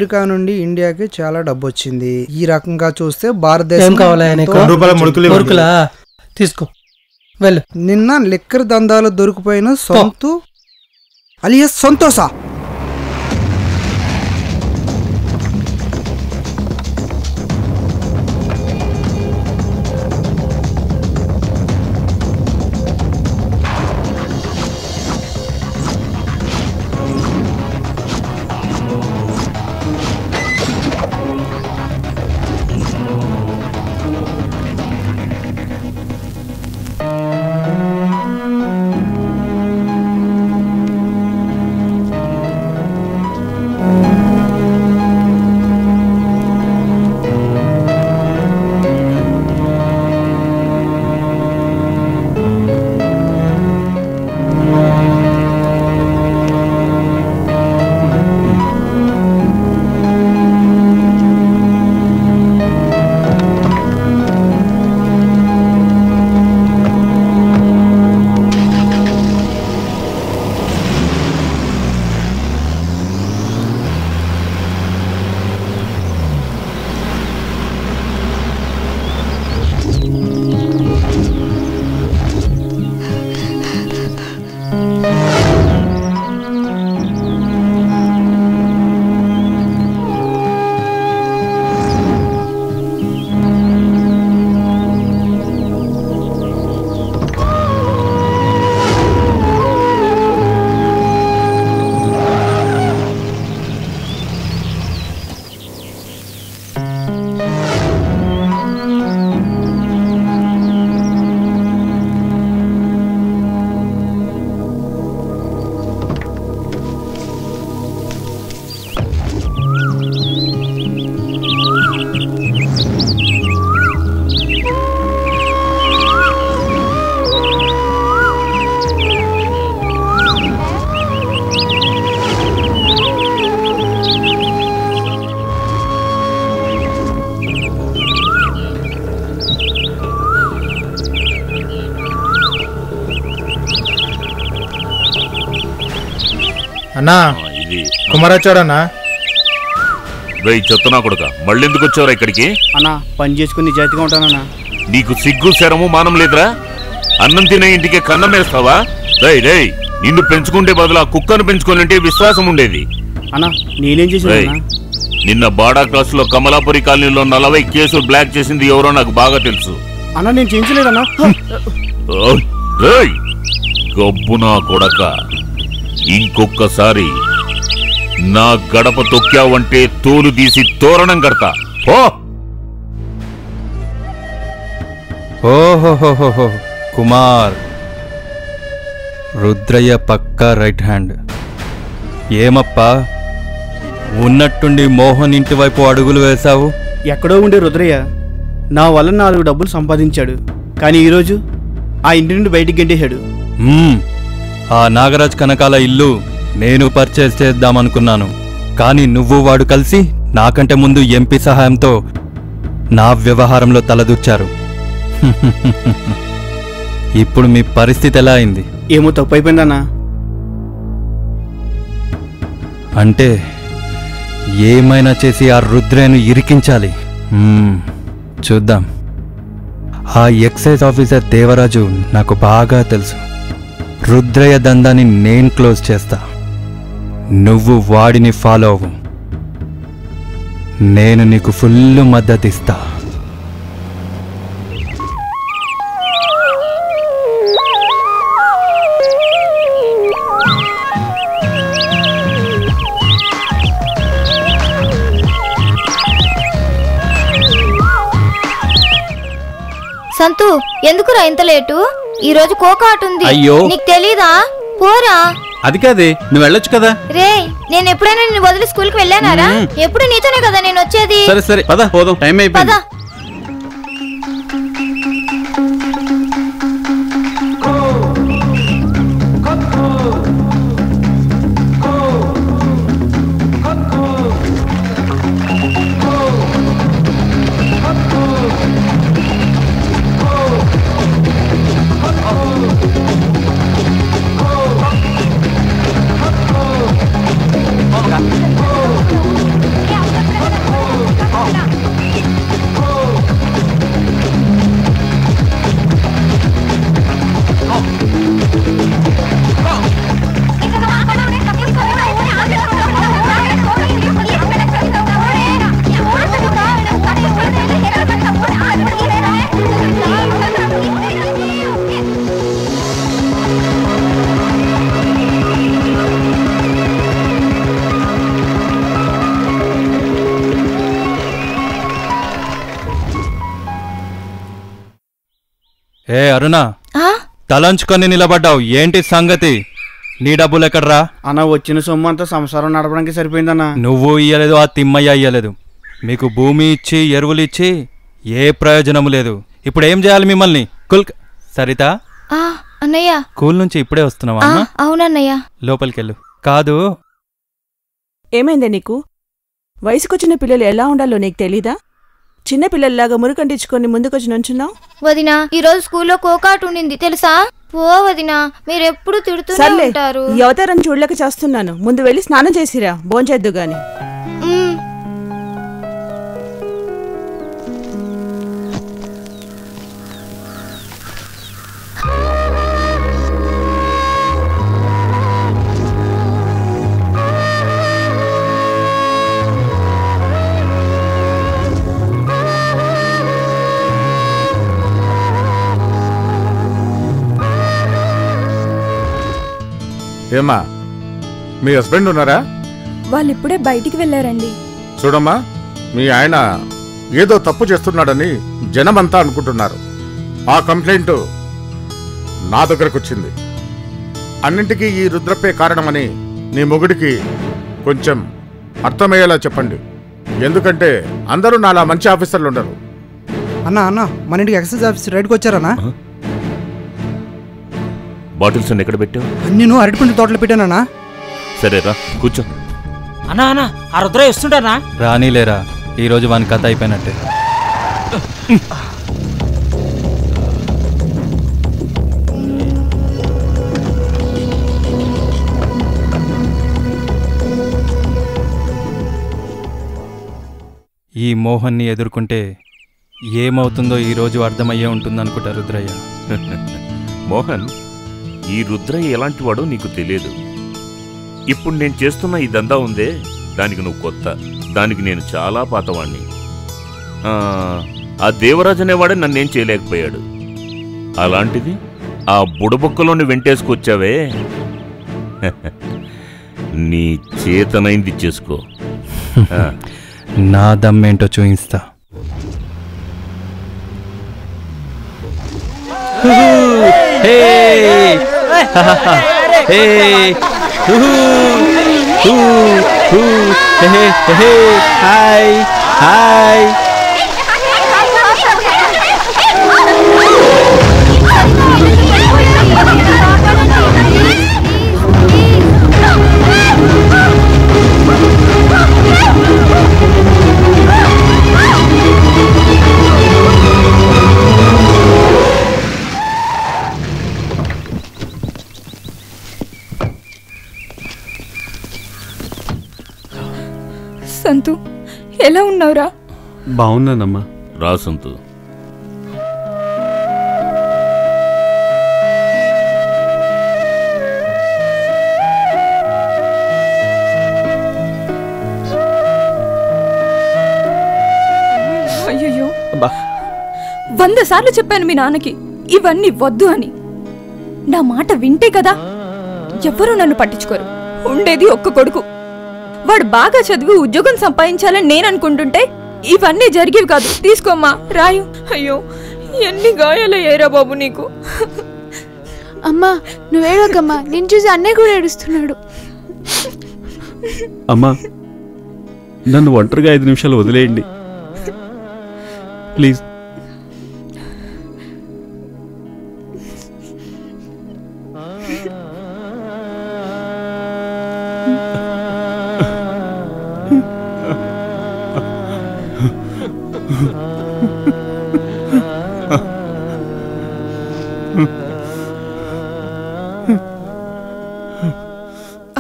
America నుండి ఇండియాకి చాలా డబ్బు వచ్చింది. ఈ రకంగా చూస్తే భారతదేశం తీసుకో వెళ్ళు. నిన్న లిక్కర్ దందాలు దొరికిపోయిన సొంతు అలియాస్ సంతోషా. అన్నా ఇది కుమారాచారన్నా. చెత్తనా కొడుక మళ్ళీ ఎందుకు వచ్చావురా ఇక్కడికి? అన్నా పని చేసుకుని నిజాయితీగా ఉంటానన్నా. నీకు సిగ్గు శరము మానం లేదురా? అన్నం తినే ఇంటికి కన్నం వేస్తావా? నిన్ను పెంచుకుంటే బదులు ఆ కుక్కను పెంచుకోనంటే విశ్వాసం ఉండేది. అన్నా నేనేం చేశాను? నిన్న బాడా క్లాస్ లో కమలాపురి కాలనీలో 40 కేసులు బ్లాక్ చేసింది ఎవరో నాకు బాగా తెలుసు. అన్నా నేను చేయించలేదన్నా. గబ్బునా కొడక, ఇంకొక్కసారి నా గడప తొక్కావంటే తోలు తీసి తోరణం కడతా. ఓహోహోహో, కుమార్ రుద్రయ్య పక్కా రైట్ హ్యాండ్. ఏమప్పా ఉన్నట్టుండి మోహన్ ఇంటి వైపు అడుగులు వేశావు? ఎక్కడో ఉండే రుద్రయ్య నా వల్ల 4 డబ్బులు సంపాదించాడు, కానీ ఈరోజు ఆ ఇంటి నుండి బయటికి గెంటేశాడు. ఆ నాగరాజ్ కనకాల ఇల్లు నేను పర్చేస్ చేద్దామనుకున్నాను, కానీ నువ్వు వాడు కలిసి నాకంటే ముందు ఎంపీ సహాయంతో నా వ్యవహారంలో తలదూర్చారు. ఇప్పుడు మీ పరిస్థితి ఎలా అయింది? ఏమో తప్పైపోయిందన్నా. అంటే ఏమైనా చేసి ఆ రుద్రను ఇరికించాలి. చూద్దాం. ఆ ఎక్సైజ్ ఆఫీసర్ దేవరాజు నాకు బాగా తెలుసు. రుద్రయ్య దందాన్ని నేను క్లోజ్ చేస్తా, నువ్వు వాడిని ఫాలో అవ్వు. నేను నీకు ఫుల్ మద్దతు ఇస్తా. సంతు, ఎందుకురా ఇంత లేటు? ఈ రోజు కోకాట్ ఉంది. అయ్యో, నీకు తెలీదా? పోరా. అది కాదే, నువ్వు వెళ్ళొచ్చు కదా. రే, నేను ఎప్పుడైనా నిన్ను వదిలి స్కూల్కి వెళ్ళానారా? ఎప్పుడు నీతోనే కదా నేను వచ్చేది. సరే సరే పద పోదాం, టైం అయిపోయింది. ఏ అరుణ, తలంచుకొని నిలబడ్డావు, ఏంటి సంగతి? నీ డబ్బులు ఎక్కడ్రా? అన్న వచ్చిన సొమ్ము అంతా సంసారం నడపడానికి సరిపోయిందన్నా. నువ్వు ఇయ్యలేదు, ఆ తిమ్మయ్య ఇయ్యలేదు. మీకు భూమి ఇచ్చి ఎరువులు ఇచ్చి ఏ ప్రయోజనము లేదు. ఇప్పుడు ఏం చేయాలి మిమ్మల్ని? సరిత అన్నయ్య, స్కూల్ నుంచి ఇప్పుడే వస్తున్నావా? అవునన్నయ్య. లోపలికెళ్ళు. కాదు, ఏమైందే నీకు? వయసుకొచ్చిన పిల్లలు ఎలా ఉండాలో నీకు తెలీదా? చిన్న పిల్లల్లాగా మురుకంటించుకొని ముందుకొచ్చి నుంచున్నావు. వదినా, ఈరోజు స్కూల్లో కోకాటు ఉండింది తెలుసా? పో వదినా, మీరెప్పుడు తిడుతూనే ఉంటారు. ఈ అవతారం చూడలేక చేస్తున్నాను. ముందు వెళ్ళి స్నానం చేసిరా, భోంచేద్దు గాని. ఏమ్మా, మీ హస్బెండ్ ఉన్నారా? వాళ్ళిప్పుడే బయటికి వెళ్ళారండి. చూడమ్మా, మీ ఆయన ఏదో తప్పు చేస్తున్నాడని జనమంతా అనుకుంటున్నారు. ఆ కంప్లైంట్ నా దగ్గరకు వచ్చింది. అన్నింటికీ ఈ రుద్రప్పే కారణమని నీ మొగుడికి కొంచెం అర్థమయ్యేలా చెప్పండి. ఎందుకంటే అందరూ నాలా మంచి ఆఫీసర్లు ఉండరు. అన్నా మన ఇంటికి ఎక్సైజ్ ఆఫీసర్ రైడ్కి వచ్చారన్నా. బాటిల్స్ ఎక్కడ పెట్టావు? నేను అరటిపండు తోటలో పెట్టానా. సరేరా, కూర్చో. అన్నా అన్నా, ఆ రుద్ర ఇస్తుంటారా? రానీలేరా, ఈరోజు వాని కథ అయిపోయినట్టే. ఈ మోహన్ని ఎదుర్కొంటే ఏమవుతుందో ఈరోజు అర్థమయ్యే ఉంటుందనుకుంటా రుద్రయ్య. మోహన్, ఈ రుద్రయ్య ఎలాంటి వాడో నీకు తెలియదు. ఇప్పుడు నేను చేస్తున్న ఈ దందా ఉందే, దానికి నువ్వు కొత్త. దానికి నేను చాలా పాతవాణ్ణి. ఆ దేవరాజు అనేవాడే నన్నేం చేయలేకపోయాడు. అలాంటిది ఆ బుడబొక్కలోని వెంటేసుకొచ్చావే, నీ చేతనైంది చేసుకో. నా దమ్మేంటో చూయిస్తా. Hi hi. సంతు, ఎలా ఉన్నావురా? బాగున్నానమ్మా. రా సంతు. అయ్యో, 100 సార్లు చెప్పాను మీ నాన్నకి ఇవన్నీ వద్దు అని. నా మాట వింటే కదా. ఎవ్వరూ నన్ను పట్టించుకోరు. ఉండేది ఒక్క కొడుకు. వాడు బాగా చదివి ఉద్యోగం సంపాదించాలని నేను అనుకుంటుంటే ఇవన్నీ జరిగేవి కాదు. తీసుకోమ్మా, రాయు. అయ్యో, ఎన్ని గాయాలయ్యారా బాబు నీకు. అమ్మా, నువ్వేడకమ్మా, నేను చూసి అన్నయ్య కూడా ఏడుస్తున్నాడు. అమ్మా, నన్ను ఒంటరిగా 5 నిమిషాలు వదిలేయండి ప్లీజ్.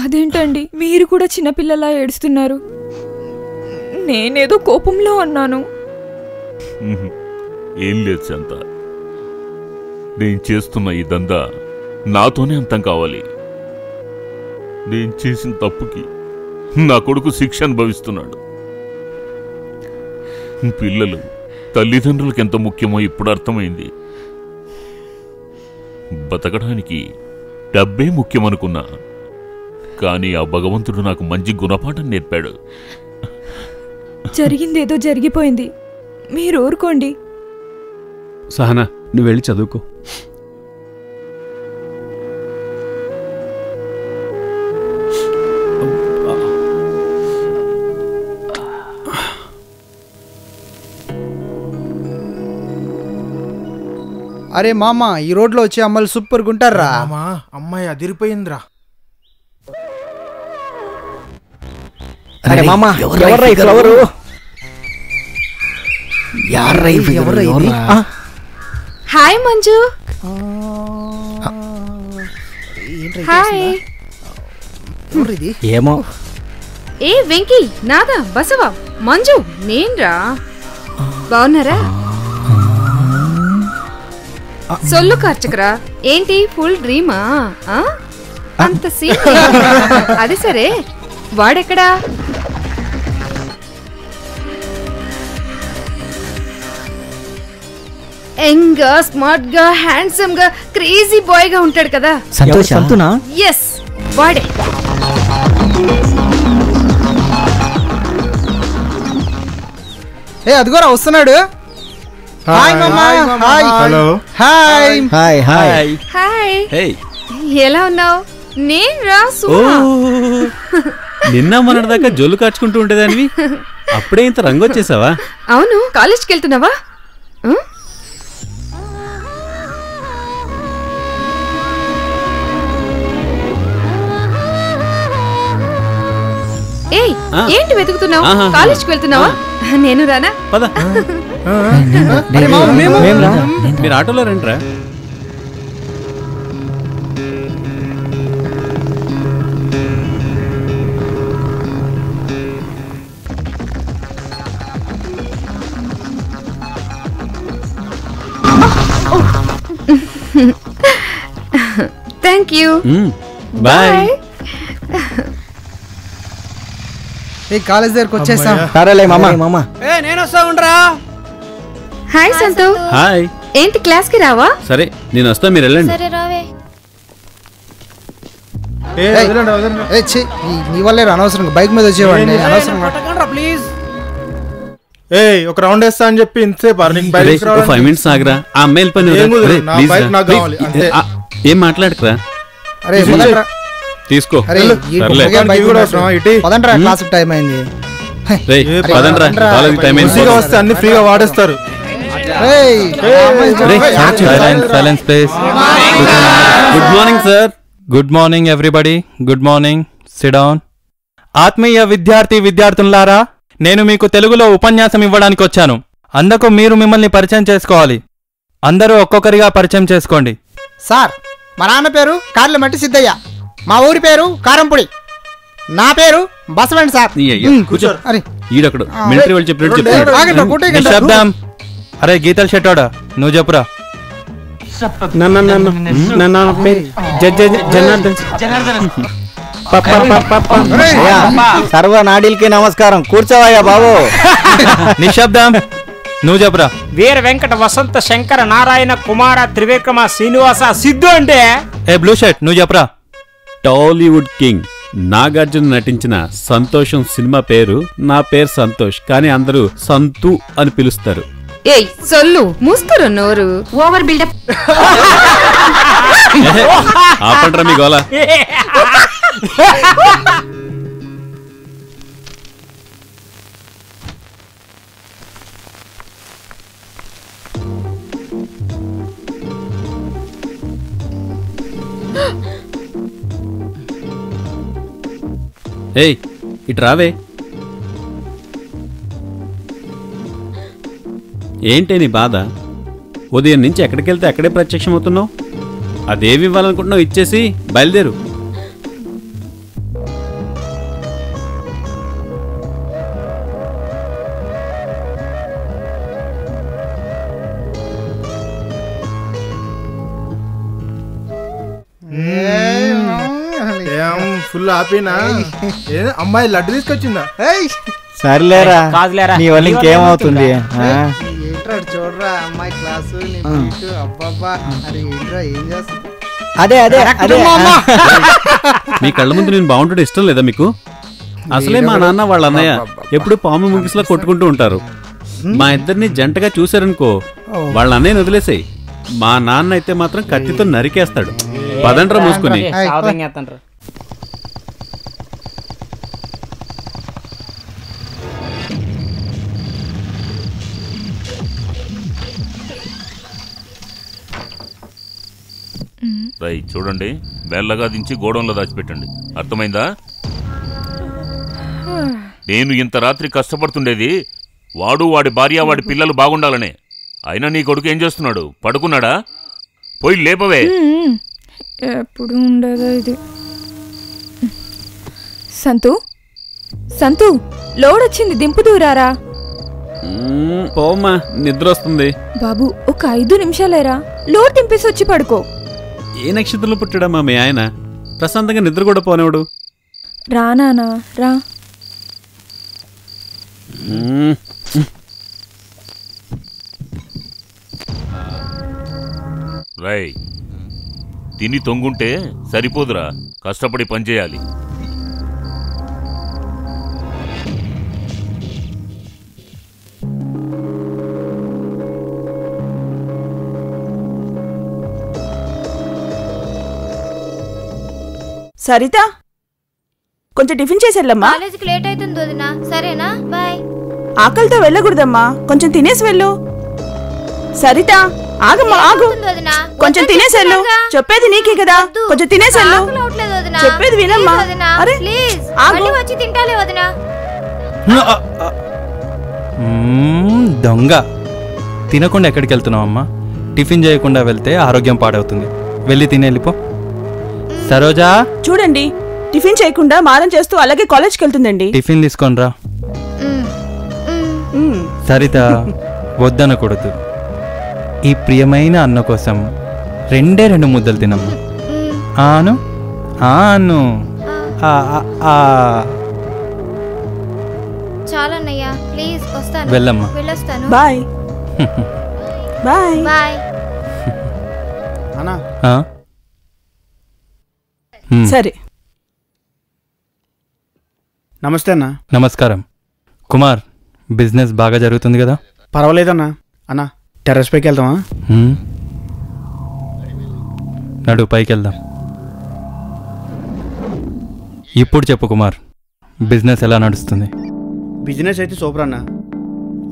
అదేంటండి, మీరు కూడా చిన్నపిల్లలా ఏడుస్తున్నారు? నేనేదో కోపంలో అన్నాను. ఏం లేదు శాంత, నేను చేస్తున్న ఈ దందా నాతోనే అంతం కావాలి. నేను చేసిన తప్పుకి నా కొడుకు శిక్ష అనుభవిస్తున్నాడు. పిల్లలు తల్లిదండ్రులకు ఎంత ముఖ్యమో ఇప్పుడు అర్థమైంది. బతకడానికి డబ్బే ముఖ్యమనుకున్నా, కానీ ఆ భగవంతుడు నాకు మంచి గుణపాఠం నేర్పాడు. జరిగిందేదో జరిగిపోయింది, మీరు ఊరుకోండి. సహనా నువ్వు వెళ్ళి చదువుకో. అరే మామ, ఈ రోడ్లో వచ్చే అమ్మాయిలు సూపర్ గుంటారా? అమ్మాయి అదిరిపోయిందిరా. అరే మామ, ఎవర్రా ఈ ఫ్లవరు? హాయ్ మంజు. హాయ్. ఏమో. ఏ వెంకీ, నాదా, బసవా, మంజు, నేన్రా. బాగున్నారా? సొల్లు కార్చకరా. ఏంటి ఫుల్ డ్రీమా? అంత సీన్. అది సరే, వాడెక్కడా? యంగ్గా, స్మార్ట్ గా, హ్యాండ్సమ్ గా, క్రేజీ బాయ్ గా ఉంటాడు కదా. సంతోషనా? ఎస్, వాడే. ఏ అదిగోరా వస్తున్నాడు. హాయ్ మామా. Hi. Hello. Hi. Hi hi. Hi. ఎలా ఉన్నావు? నేను రా నిన్న మొన్నటిదాకా జొల్లు కాచుకుంటూ ఉండేదానివి, అప్పుడే ఇంత రంగు వచ్చేసావా? అవును, కాలేజ్కి వెళ్తున్నావా? ఏయ్, ఏంటి వెతుకుతున్నావు? కాలేజ్కి వెళ్తున్నావా? నేను రానా? పద. మీరు ఆటోలో రండిరా. Thank you. బాయ్. ఏ కాలేజ్ దగ్గరకు వచ్చేసాం. సరేలే మామ. ఏ నేను వస్తా ఉండరా. హాయ్ సంతు. హాయ్. ఏంటి క్లాస్ కి రావా? సరే నేను వస్తా, మీరు వెళ్ళండి. సరే రావే. నీ వల్లే అనవసరంగా బైక్ మీద వచ్చేవాడిని. అనవసరంగా ప్లీజ్. ఏ ఒక రౌండ్ వేస్తా అని చెప్పి ఇంతసేపు 5 minutes ఆగరా. ఆ అమ్మాయిల పని ఏం మాట్లాడకరా. అరే తీసుకో. పదండ్రా, క్లాస్ టైం అయింది. పదండ్రా, కాలేజ్ టైం అయింది. వస్తే అన్ని ఫ్రీగా వాడేస్తారు. Silence please. Good morning sir. Good morning everybody. Good morning. Sit down. ఆత్మీయ విద్యార్థులారా, నేను మీకు తెలుగులో ఉపన్యాసం ఇవ్వడానికి వచ్చాను. అందుకు మీరు మిమ్మల్ని పరిచయం చేసుకోవాలి. అందరూ ఒక్కొక్కరిగా పరిచయం చేసుకోండి. సార్, మా నాన్న పేరు కార్లమట్టి సిద్ధయ్య. మా ఊరి పేరు కారంపొడి. నా పేరు బసవండి సార్. కూర్చో. ఈడొకడు మిలిటరీ వాళ్ళు చెప్పినట్టు నిశ్శబ్దం. అరే గీతల షెట్టోడా, నువ్వు చెప్పురా. సర్వనాడీలకి నమస్కారం. కూర్చోవయ్యా బాబు. నిశ్శబ్దం. నువ్వు చెప్పురా. వీర వెంకట వసంత శంకర నారాయణ కుమార త్రివిక్రమ శ్రీనివాస సిద్ధు అంటే. ఏ బ్లూ షర్ట్, నువ్వు చెప్పురా. టాలీవుడ్ కింగ్ నాగార్జున నటించిన సంతోషం సినిమా పేరు నా పేరు సంతోష్, కానీ అందరూ సంతు అని పిలుస్తారు. ఏయ్ సొల్లు మూసుకోరు నోరు. Over buildup. ఆపండ్రా మీ గోల. ఏయ్ ఇటు రావే. ఏంటే నీ బాధ? ఉదయం నుంచి ఎక్కడికెళ్తే అక్కడే ప్రత్యక్షమవుతున్నావు. అదేమి ఇవ్వాలనుకుంటున్నావు ఇచ్చేసి బయలుదేరు. ఫుల్ హ్యాపీనా? అమ్మాయి లడ్డు తీసుకొచ్చిందా? సర్లేరా, నీ వల్ల ఇంకేమవుతుంది. చూడరా అమ్మాయి క్లాసు. అదే అదే అదే. మీ కళ్ళ ముందు నేను బాగుంటుంటే ఇష్టం లేదా మీకు? అసలే మా నాన్న వాళ్ళ అన్నయ్య ఎప్పుడు పాము ముగిసిలా కొట్టుకుంటూ ఉంటారు. మా ఇద్దరిని జంటగా చూశారనుకో వాళ్ళ అన్నయ్యని వదిలేసేయ్. మా నాన్న అయితే మాత్రం కత్తితో నరికేస్తాడు. పదండ్రా మూసుకుని. రై చూడండి, బెల్లగా దించి గోడంలో దాచిపెట్టండి. అర్థమైందా? నేను ఇంత రాత్రి కష్టపడుతుండేది వాడు, వాడి భార్య, వాడి పిల్లలు బాగుండాలనే. అయినా నీ కొడుకు ఏం చేస్తున్నాడు? పడుకున్నాడా? పోయి లేపవే. ఎప్పుడు ఉండదా ఇది? సంతు సంతు, లోడ్ వచ్చింది, దింపుదూరారా. పోమ్మా, నిద్ర వస్తుంది. బాబు ఒక 5 నిమిషాలేరా, లోడ్ దింపేసి వచ్చి పడుకో. ఏ నక్షత్రంలో పుట్టాడమ్మా మీ ఆయన? ప్రశాంతంగా నిద్ర కూడా పోనేవాడు. రా నానా రా. రై తిని తొంగుంటే సరిపోదురా, కష్టపడి పనిచేయాలి. సరిత, కొంచెం టిఫిన్ చేసి వెళ్ళమ్మా. కాలేజీకి లేట్ అవుతుంది వదినా. సరేనా? బాయ్. ఆకలితో వెళ్ళకూడదమ్మా, కొంచెం తినేసి వెళ్ళు. సరిత ఆగమ్మా, ఆగు. కొంచెం తినేసి వెళ్ళు. చెప్పేది నీకే కదా, కొంచెం తినేసి వెళ్ళు. చెప్పేది వినమ్మా. అరే మళ్ళీ వచ్చి తింటాలే వదినా. దొంగ తినకుండా ఎక్కడికి వెళ్తున్నావు అమ్మా? టిఫిన్ చేయకుండా వెళ్తే ఆరోగ్యం పాడవుతుంది. వెళ్ళి తిని వెళ్ళిపో. సరోజా చూడండి, టిఫిన్ చేయకుండా మారం చేస్తూ అలాగే కాలేజ్కి వెళ్తుందండి. టిఫిన్ తీసుకోనరా. సరిత వద్దనకూడదు. ఈ ప్రియమైన అన్న కోసం 2 ముద్దలు తినమ్మా. ఆను ఆను. చాలన్నయ్యా, ప్లీజ్ వస్తాను. వెళ్ళమ్మా. వెళ్ళొస్తాను. Bye bye bye. అన్నా సరే. నమస్తే అన్నా. నమస్కారం. కుమార్, బిజినెస్ బాగా జరుగుతుంది కదా? పర్వాలేదన్నా. అన్నా టెర్రస్ పైకి వెళ్దామా? నడు, పైకి వెళ్దాం. ఇప్పుడు చెప్పు కుమార్, బిజినెస్ ఎలా నడుస్తుంది? బిజినెస్ అయితే సూపర్ అన్నా.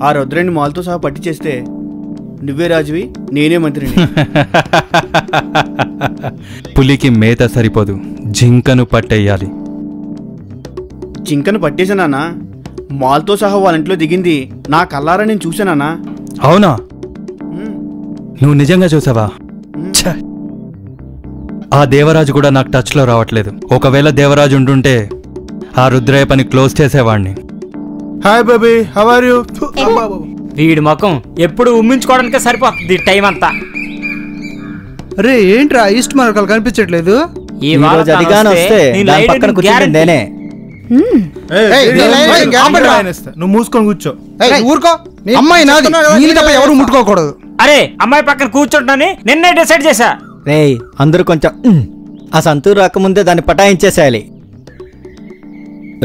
ఆ రుద్రాన్ని మాల్తో సహా పట్టి చేస్తే నువ్వే రాజువి, నేనే మంత్రిని. పులికి మేత సరిపోదు, జింకను పట్టేయాలి. జింకను పట్టేశానా? మాల్తో సహా వాళ్ళ ఇంట్లో దిగింది నా కల్లారా నేను చూశానా? అవునా? నువ్వు నిజంగా చూసావా? ఆ దేవరాజు కూడా నాకు టచ్లో రావట్లేదు. ఒకవేళ దేవరాజు ఉండుంటే ఆ రుద్రయ్య పని క్లోజ్ చేసేవాడిని. Hi baby, how are you? వీడి ముఖం ఎప్పుడు ఉమ్మించుకోవడానికే సరిపోతుంది టైం అంతా. అరే ఏంట్రా ఈస్ట్ మార్కాలు కనిపించట్లేదు? ఈ రోజు అదిగానే వస్తే దాని పక్కన కూర్చుంది నేనే. నువ్వు మూసుకొని కూర్చో. ఊరుకో, అమ్మాయి నాది, నీది తప్ప ఎవరు ముట్టుకోకూడదు. అరే అమ్మాయి పక్కన కూర్చుంటానని నిన్నే డిసైడ్ చేశా. రేయ్ అందరూ కొంచెం ఆ సంతూరు రాకముందే దాన్ని పటాయించేసేయాలి.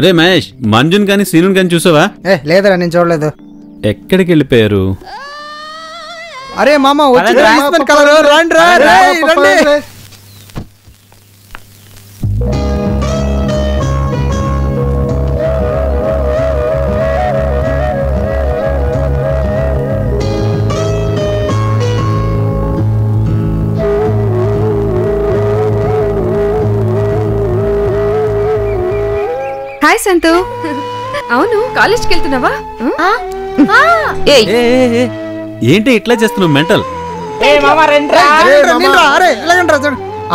రే మహేష్, మంజున్ కానీ సీనున్ కానీ చూసావా? లేదరా, నేను చూడలేదు. ఎక్కడికి వెళ్ళిపోయారు? అరే మామ వచ్చి కలర్ రండి రా. హాయ్ సంతు. అవును, కాలేజ్కి వెళ్తున్నావా? ఏంటి ఇట్లా చేస్తున్నావు? మెంటల్.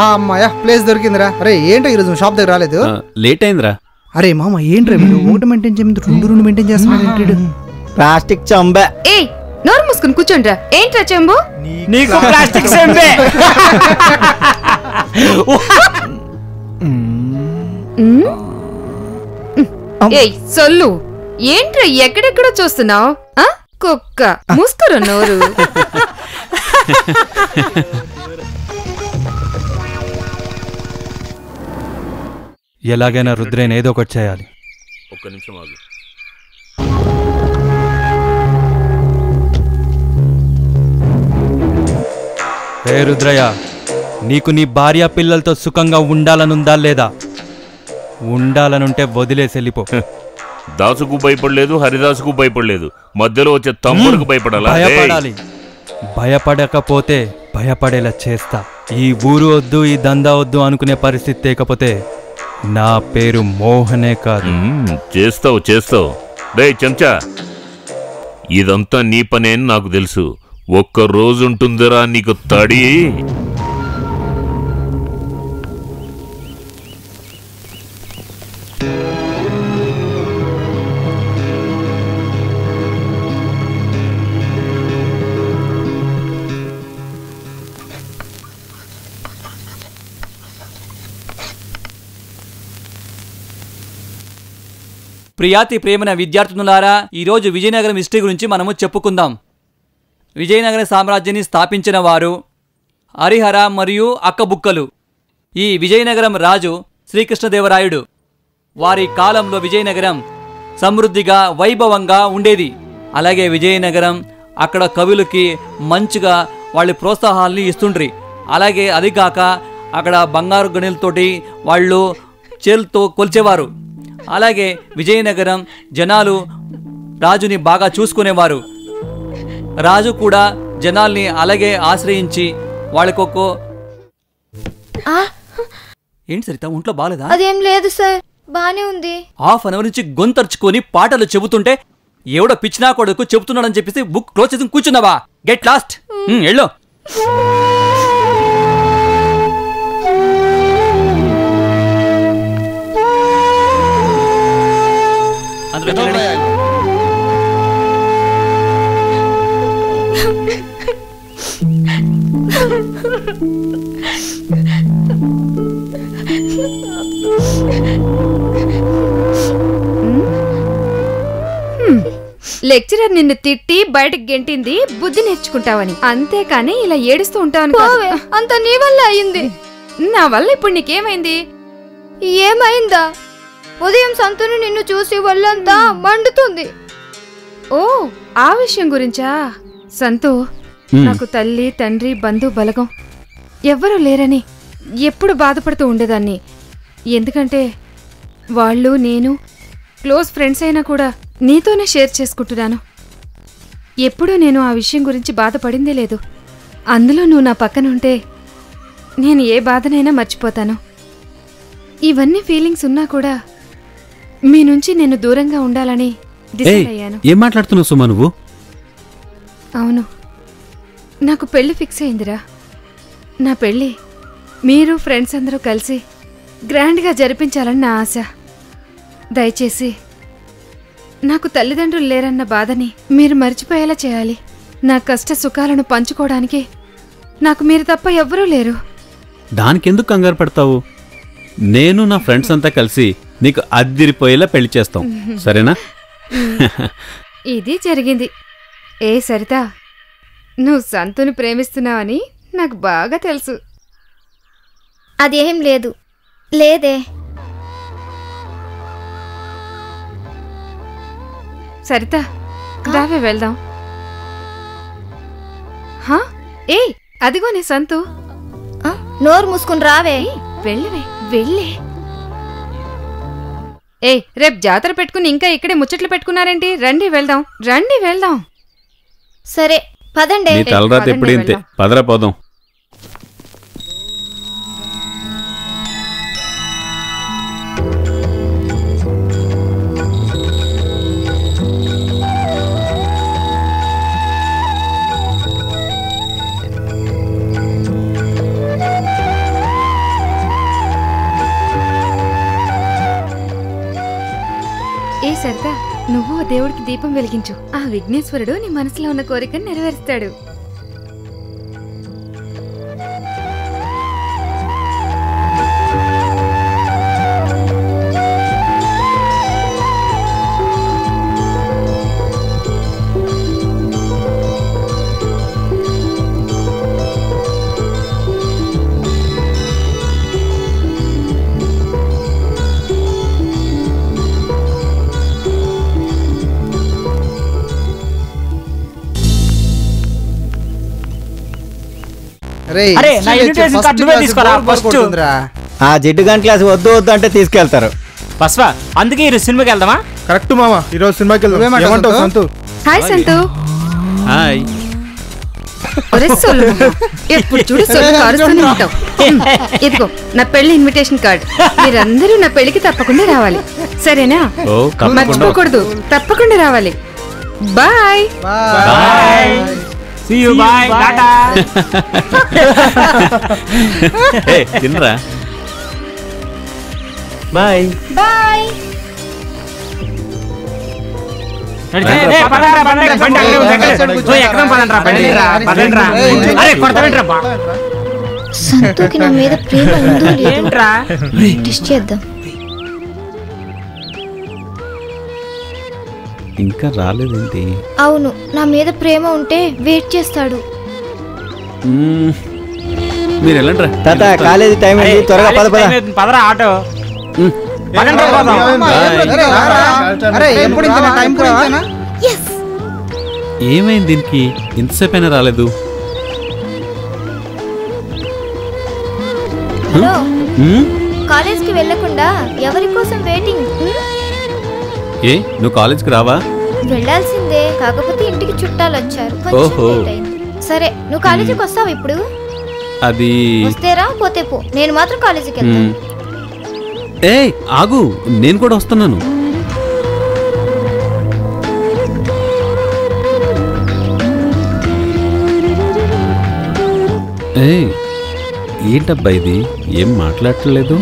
అమ్మాయా ప్లేస్ దొరికిందిరా. అరే ఏంటో ఈరోజు షాప్ దగ్గర రాలేదు? లేట్ అయిందిరా. అరే మామ ఏంట్రా మీరు ఒకటి మెయింటైన్ చేయమంటే 2 మెయింటైన్ చేస్తున్నారు. ప్లాస్టిక్ చంబే. ఏయ్ నోరు మూసుకుని కూర్చోండ్రా. ఏంట్రా చెంబు? నీకు ప్లాస్టిక్ చెంబే. ఏయ్ సొల్లు, ఏంట్రా ఎక్కడెక్కడో చూస్తున్నావు? కుక్క మూసుకురు నోరు. ఎలాగైనా రుద్రేన్ ఏదో ఒకటి చేయాలి. ఒక్క నిమిషం ఆగు. ఏ రుద్రయ్య, నీకు నీ భార్య పిల్లలతో సుఖంగా ఉండాలనుందా లేదా? ఉండాలనుంటే వదిలేసి వెళ్ళిపో. దాసుకు భయపడలేదు, హరిదాసుకు భయపడలేదు, మధ్యలో వచ్చే తమ్ముడికి భయపడాలా? భయపడాలి. భయపడకపోతే భయపడేలా చేస్తా. ఈ ఊరు వద్దు, ఈ దందా వద్దు అనుకునే పరిస్థితి లేకపోతే నా పేరు మోహనే కాదు. చేస్తావు చేస్తావు. రే చెంచా, ఇదంతా నీ పనే అని నాకు తెలుసు. ఒక్క రోజుంటుందిరా నీకు తడి. ప్రియాతి ప్రేమన విద్యార్థులారా, ఈరోజు విజయనగరం హిస్టరీ గురించి మనము చెప్పుకుందాం. విజయనగర సామ్రాజ్యాన్ని స్థాపించిన వారు హరిహర మరియు అక్కబుక్కలు. ఈ విజయనగరం రాజు శ్రీకృష్ణదేవరాయుడు. వారి కాలంలో విజయనగరం సమృద్ధిగా వైభవంగా ఉండేది. అలాగే విజయనగరం అక్కడ కవులకి మంచిగా వాళ్ళ ప్రోత్సాహాన్ని ఇస్తుండ్రి. అలాగే అది కాక అక్కడ బంగారు గనులతోటి వాళ్ళు చేలుతో కొల్చేవారు. అలాగే విజయనగరం జనాలు రాజుని బాగా చూసుకునేవారు. రాజు కూడా జనాల్ని అలాగే ఆశ్రయించి వాళ్ళకొక్క... ఏంటి సరిత, ఒంట్లో బాలేదా? అదేం లేదు సార్, బానే ఉంది. హాఫ్ అన్ అవర్ నుంచి గొంతర్చుకొని పాటలు చెబుతుంటే ఎవడో పిచ్చినా కొడుకు చెబుతున్నాడని చెప్పేసి బుక్ క్లోజ్ చేసి కూర్చున్నావా? Get lost. ఎల్లో లెక్చరర్ నిన్ను తిట్టి బయటకు గెంటింది బుద్ధి నేర్చుకుంటావని, అంతేకాని ఇలా ఏడుస్తూ ఉంటావని. అంత నీ వల్ల అయింది. నా వల్ల ఇప్పుడు నీకేమైంది? ఏమైందా? ఉదయం సంతుని నిన్ను చూసి ఒళ్ళంతా మండుతుంది. ఓ, ఆ విషయం గురించా? సంతు, నాకు తల్లి తండ్రి బంధు బలగం ఎవ్వరూ లేరని ఎప్పుడు బాధపడుతూ ఉండేదాన్ని. ఎందుకంటే వాళ్ళు నేను క్లోజ్ ఫ్రెండ్స్ అయినా కూడా నీతోనే షేర్ చేసుకుంటున్నాను. ఎప్పుడూ నేను ఆ విషయం గురించి బాధపడిందే లేదు. అందులో నువ్వు నా పక్కన ఉంటే నేను ఏ బాధనైనా మర్చిపోతాను. ఇవన్నీ ఫీలింగ్స్ ఉన్నా కూడా మీ నుంచి నేను దూరంగా ఉండాలని డిసైడ్ అయ్యాను. ఏం మాట్లాడుతున్నావు సుమా నువ్వు? అవును, నాకు పెళ్లి ఫిక్స్ అయిందిరా. నా పెళ్లి మీరు ఫ్రెండ్స్ అందరూ కలిసి గ్రాండ్గా జరిపించాలని నా ఆశ. దయచేసి నాకు తల్లిదండ్రులు లేరన్న బాధని మీరు మర్చిపోయేలా చేయాలి. నా కష్ట సుఖాలను పంచుకోవడానికి నాకు మీరు తప్ప ఎవ్వరూ లేరు. దానికెందుకు కంగారు పడతావు? నేను నా ఫ్రెండ్స్ అంతా కలిసి నీకు అద్దిరిపోయేలా పెళ్లి చేస్తాం, సరేనా? ఇది జరిగింది. ఏ సరిత, నువ్వు సంతుని ప్రేమిస్తున్నావని నాకు బాగా తెలుసు. అదేం లేదు. లేదే. సరిత, రావే వెళ్దాం. ఏ అదిగోనే సంతు. నోరు మూసుకుని రావే. వెళ్ళవే, వెళ్ళే. ఏ రేపు జాతర పెట్టుకుని ఇంకా ఇక్కడే ముచ్చట్లు పెట్టుకున్నారేంటి? రండి వెళ్దాం, రండి వెళ్దాం. సరే పదండి. నీ తలరాత ఎప్పుడు ఇంతే, పదరా పోదాం. ఏ సరిత, నువ్వు దేవుడికి దీపం వెలిగించు. ఆ విఘ్నేశ్వరుడు నీ మనసులో ఉన్న కోరికను నెరవేరుస్తాడు. అరే నా ఇన్విటేషన్ కార్డు నువ్వే తీసుకురా ఫస్ట్. ఆ జిడ్డు గంట క్లాస్ వద్దు వద్దు అంటే తీసుకెళ్తారు. బస్వా అందుకే ఈరోజు సినిమాకి వెళ్దామా? కరెక్ట్ మామ, ఈరోజు సినిమాకి వెళ్దాం. ఏమంటావు సంతు? హాయ్ సంతు. హాయ్. ఎప్పుడు చూడు కారుస్తూనే ఉంటావు. ఇదిగో నా పెళ్లి ఇన్విటేషన్ కార్డ్. మీరందరూ నా పెళ్లికి తప్పకుండా రావాలి, సరేనా? మర్చిపోకూడదు, తప్పకుండా రావాలి. Bye bye. See you. Bye. టాటా. తినరా. Bye bye. సంతూకి నా మీద ప్రేమ ఉందో లేదో టెస్ట్ చేద్దాం. ఇంకా రాలేదేంటి? అవును, నా మీద ప్రేమ ఉంటే వెయిట్ చేస్తాడు. మీరు వెళ్ళండి రా. తాత కాలేజీ టైం అయింది, త్వరగా పద పద. పదరా ఆటో. ఏమైంది దీనికి? ఇంతసేపు అయినా రాలేదు. హలో, కాలేజ్కి వెళ్ళకుండా ఎవరి కోసం వెయిటింగ్? ఏ నువ్వు కాలేజ్కి రావా? వెళ్ళాల్సిందే, కాకపోతే ఇంటికి చుట్టాలు వచ్చారు, కొంచెం లేట్ అయింది. సరే, నువ్వు కాలేజీకి వస్తావు ఇప్పుడు? అది వస్తేరా, పోతే పో, నేను మాత్రం కాలేజీకి వెళ్తాను. ఏ ఆగు, నేను కూడా వస్తున్నాను. ఏ ఏంటబ్బా ఇది, ఏం మాట్లాడట్లేదు?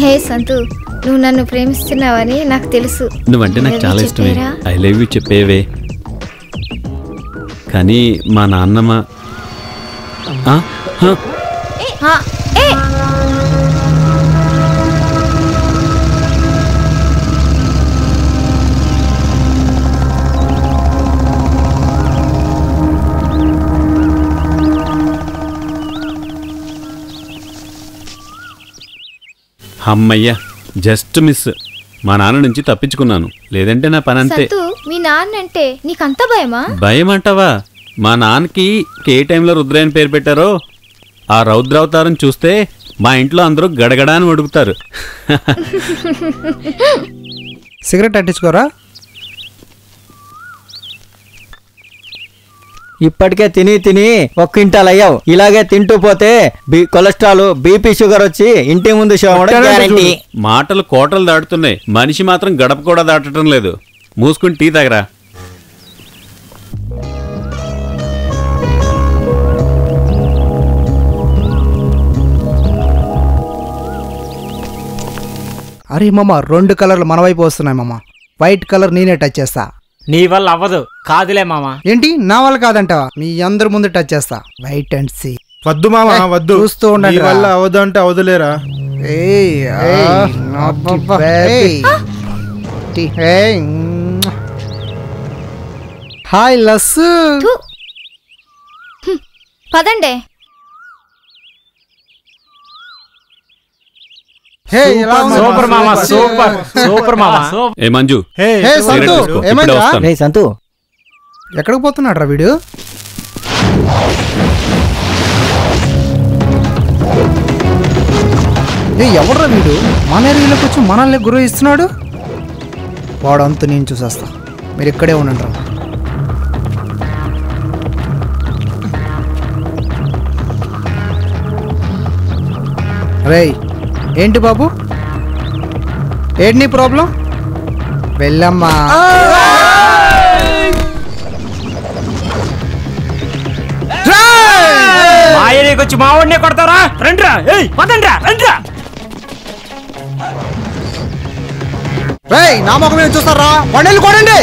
హే సంతు, నువ్వు నన్ను ప్రేమిస్తున్నావని నాకు తెలుసు. నువ్వంటే నాకు చాలా ఇష్టమే. ఐ లవ్ యూ చెప్పేవే. కానీ మా నాన్నమ్మ అమ్మయ్యా, జస్ట్ మిస్. మా నాన్న నుంచి తప్పించుకున్నాను, లేదంటే నా పని అంతే. మీ నాన్న అంటే నీకంత భయమా? భయం అంటావా? మా నాన్నకి ఏ టైంలో రుద్ర అని పేరు పెట్టారో ఆ రౌద్రావతారం చూస్తే మా ఇంట్లో అందరూ గడగడా అని అడుగుతారు. సిగరెట్ అంటించుకోరా? ఇప్పటికే తిని తిని ఒక క్వింటాల్ అయ్యావు. ఇలాగే తింటూ పోతే కొలెస్ట్రాల్, బీపీ, షుగర్ వచ్చి ఇంటి ముందు గ్యారెంటీ. మాటలు కోటలు దాటుతున్నాయి, మనిషి మాత్రం గడప కూడా దాటడం లేదు. మూసుకుని టీ తాగరా. అరే మామ, 2 కలర్లు మన వైపు వస్తున్నాయి మామ. వైట్ కలర్ నేనే టచ్ చేస్తా. నీ వల్ల అవ్వదు. కాదులే మామా. ఏంటి నా వల్ల కాదంటావా? మీ అందరి ముందు టచ్ చేస్తా. Wait and see. వద్దు మామ, వద్దు. చూస్తూ ఉండండి. వల్ల అవదు అంటే అవదులేరా. హాయ్ లస్సు. పదండే. సూపర్ మామా, సూపర్ సూపర్ మామా. ఏ మంజు, సంతు ఎక్కడికి పోతున్నాడు రా వీడు? ఎవడ్రా వీడు? మన ఏరియాలోకి వచ్చి మనల్ని గురువు ఇస్తున్నాడు. వాడంతా నేను చూసేస్తా, మీరు ఇక్కడే ఉండండి రా. రేయ్, ఏంటి బాబు, ఏంటి నీ ప్రాబ్లం? వెళ్ళమ్మా. మా ఏరియాకి వచ్చి మా వాడినే కొడతారా? రండిరా, పదండ్రా, రండిరా. రేయ్, నా ముఖం మీద చూస్తారా? వండేళ్ళు కొడండి.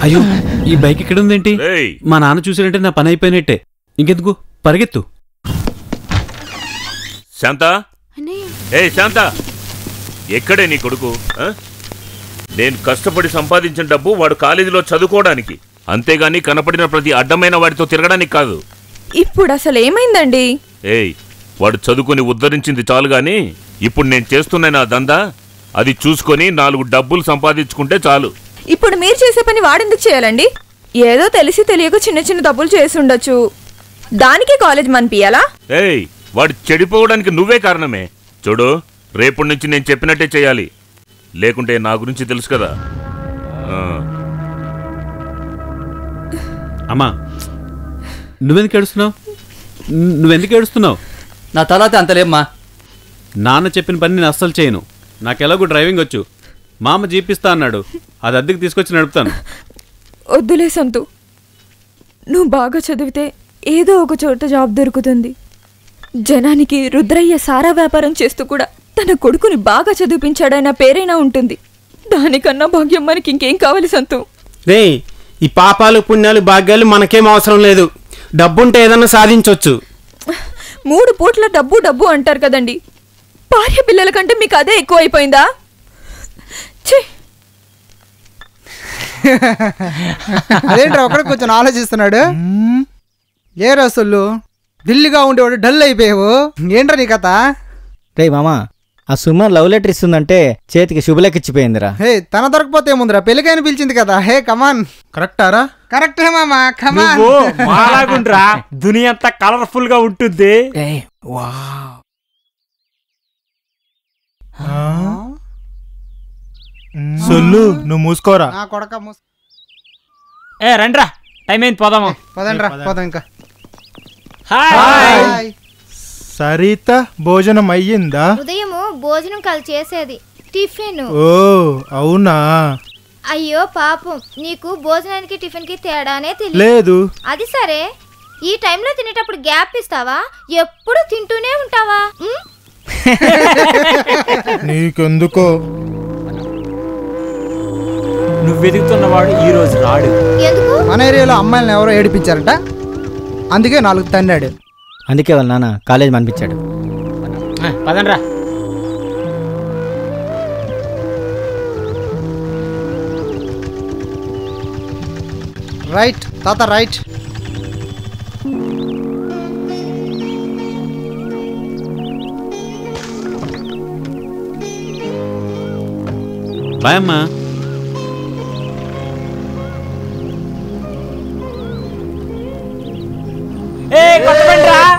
అయ్యో ఈ బైక్ ఇక్కడ ఉందేంటి? మా నాన్న చూసినట్టే నా పని అయిపోయినట్టే. ఇంకెందుకు పరిగెత్తు. శాంత, ఏ శాంత, ఎక్కడే నీ కొడుకు? నేను కష్టపడి సంపాదించిన డబ్బు వాడు కాలేజీలో చదువుకోవడానికి, అంతేగాని కనపడిన ప్రతి అడ్డమైన వాడితో తిరగడానికి కాదు. ఇప్పుడు అసలు ఏమైందండి? ఏయ్, వాడు చదువుకుని ఉద్ధరించింది చాలు గాని ఇప్పుడు నేను చేస్తున్న నా దందా అది చూసుకొని 4 డబ్బులు సంపాదించుకుంటే చాలు. ఇప్పుడు మీరు చేసే పని వాడెందుకు చేయాలండి? ఏదో తెలిసి తెలియక చిన్న చిన్న తప్పులు చేసి ఉండొచ్చు, దానికి కాలేజ్ మనిపియాలా? ఏయ్, వాడు చెడిపోవడానికి నువ్వే కారణమే. చూడు, రేపటి నుంచి నేను చెప్పినట్టే చేయాలి, లేకుంటే నా గురించి తెలుసు కదా. అమ్మా, నువ్వెందుకు ఏడుస్తున్నావు? నా తర్వాత అంతలేమ్మా. నాన్న చెప్పిన పని నేను అస్సలు చేయను. నాకెలాగూ డ్రైవింగ్ వచ్చు. మామ జీపిస్తా అన్నాడు, అది అద్దెకి తీసుకొచ్చి నడుపుతాను. వద్దులే సంతు, నువ్వు బాగా చదివితే ఏదో ఒక చోట జాబ్ దొరుకుతుంది. జనానికి రుద్రయ్య సారా వ్యాపారం చేస్తూ కూడా తన కొడుకుని బాగా చదివించాడన్న పేరైనా ఉంటుంది. దానికన్నా భాగ్యం మనకి ఇంకేం కావాలి సంతు? రే, ఈ పాపాలు పుణ్యాలు భాగ్యాలు మనకేం అవసరం లేదు. డబ్బుంటే ఏదన్నా సాధించవచ్చు. 3 పూట్ల డబ్బు డబ్బు అంటారు కదండి, భార్య పిల్లల కంటే మీకు అదే ఎక్కువ అయిపోయిందా? అదేంట్రా ఒకడే కొంచెం ఆలోచిస్తున్నాడు. ఏ రసలు ఢిల్లీగా ఉండేవాడు డల్ అయిపోయావు, ఏంట్రా నీ కథ? రే మామా, ఆ సుమ లవ్ లెటర్ ఇస్తుందంటే చేతికి శుభలేకిచ్చిపోయిందిరా. హే, తన దొరకపోతే ఏముందిరా, పెళ్ళికైనా పిలిచింది కదా. హే కమాన్. కరెక్టారా? కరెక్టే మామా, కమాన్. మాలాగుండ్రా, దునియా అంతా కలర్ఫుల్ గా ఉంటుంది. సొల్లు, నువ్వు మూసుకోరా. నా కొడక ఏ రండ్రా, టైం అయింది, పోదాము. పదండ్రా, పోదాం ఇంకా. హాయ్. సరిత, భోజనం అయ్యిందా? ఉదయము భోజనం కాదు చేసేది, టిఫిన్. ఓ అవునా? అయ్యో పాపం, నీకు భోజనానికి టిఫిన్ కి తేడానే తెలియదు. లేదు. అది సరే, ఈ టైంలో తినేటప్పుడు గ్యాప్ ఇస్తావా? ఎప్పుడు తింటూనే ఉంటావా? నీకెందుకో. నువ్వు వెతుకుతున్నవాడు ఈ రోజు రాడు. ఎందుకు? మన ఏరియాలో అమ్మాయిలను ఎవరో ఏడిపించారట, అందుకే 4 తన్నాడు. అందుకే వాళ్ళ నాన్న కాలేజ్ మనిపించాడు. పదండ్రా. రైట్ తాత, రైట్. బాయ్ అమ్మా.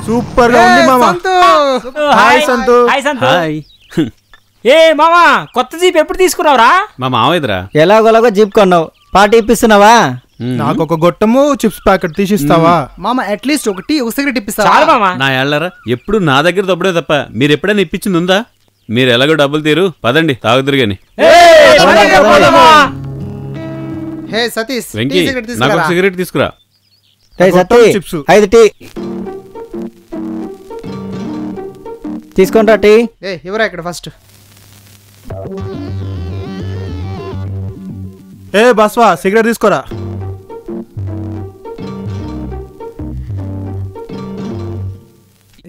సూపర్ గా ఉంది మామా. హాయ్ సంతు. హాయ్ సంతు. హాయ్. ఏ మామా, కొత్త జీప్ ఎప్పుడు తీసుకున్నావురా? మా మావయ్యరా. ఎలాగోలాగో జీప్ కొన్నావు, పార్టీ ఇప్పిస్తున్నావా? నాకు ఒక గొట్టము చిప్స్ ప్యాకెట్ తీసిస్తావా? మామ అట్లీస్ట్ ఒకటి ఒక సిగరెట్ ఇప్పిస్తావా? చాలు మామా. నా ఏళ్ళరా, ఎప్పుడు నా దగ్గర దొబ్బడే తప్ప మీరు ఎప్పుడైనా ఇప్పించింది ఉందా? మీరు ఎలాగో డబ్బులు తీరు, పదండి తాగుదురు గాని. హే సతీష్, వెంకీ, నాకు ఒక సిగరెట్ తీసుకురా. చిప్స్ 5 టీ తీసుకుంటా. టీ ఎవరా ఇక్కడ ఫస్ట్? ఏ బస్వా, సిగరెట్ తీసుకోరా.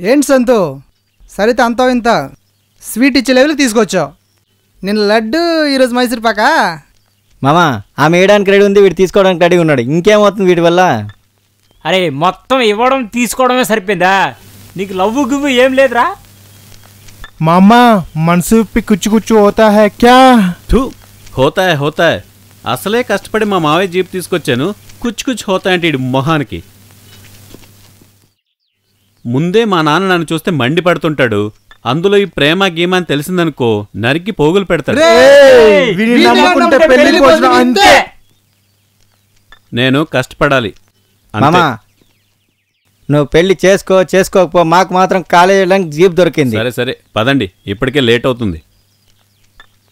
ఏంటి సంతు, సరిత అంతా ఇంత స్వీట్ ఇచ్చే లెవెల్కి తీసుకొచ్చావు. నేను లడ్డు, ఈరోజు మైసూర్ పాక. మామా, ఆమె వేయడానికి రెడీ ఉంది, వీడు తీసుకోవడానికి రెడీ ఉన్నాడు. ఇంకేమవుతుంది వీటి వల్ల? అరే, మొత్తం ఇవ్వడం తీసుకోవడమే సరిపోయిందా? నీకు లవ్వు గివ్వు ఏం లేదురా? మామా, మనసు కుచ్చు కుచ్చు హోతా హై క్యా? హోతా హై, హోతా హై. అసలే కష్టపడి మా మావయ్య జీప్ తీసుకొచ్చాను, కుచ్చు కుచ్చు హోతా అంటే ఇడు మొహానికి. ముందే మా నాన్న నన్ను చూస్తే మండి పడుతుంటాడు, అందులో ఈ ప్రేమ గీమ అని తెలిసిందనుకో నరికి పోగులు పెడతాడు. నేను కష్టపడాలి. మామా, నువ్వు పెళ్లి చేసుకోకపో, మాకు మాత్రం కాలేజ్ వెళ్ళడానికి జీప్ దొరికింది. సరే సరే పదండి, ఇప్పటికే లేట్ అవుతుంది.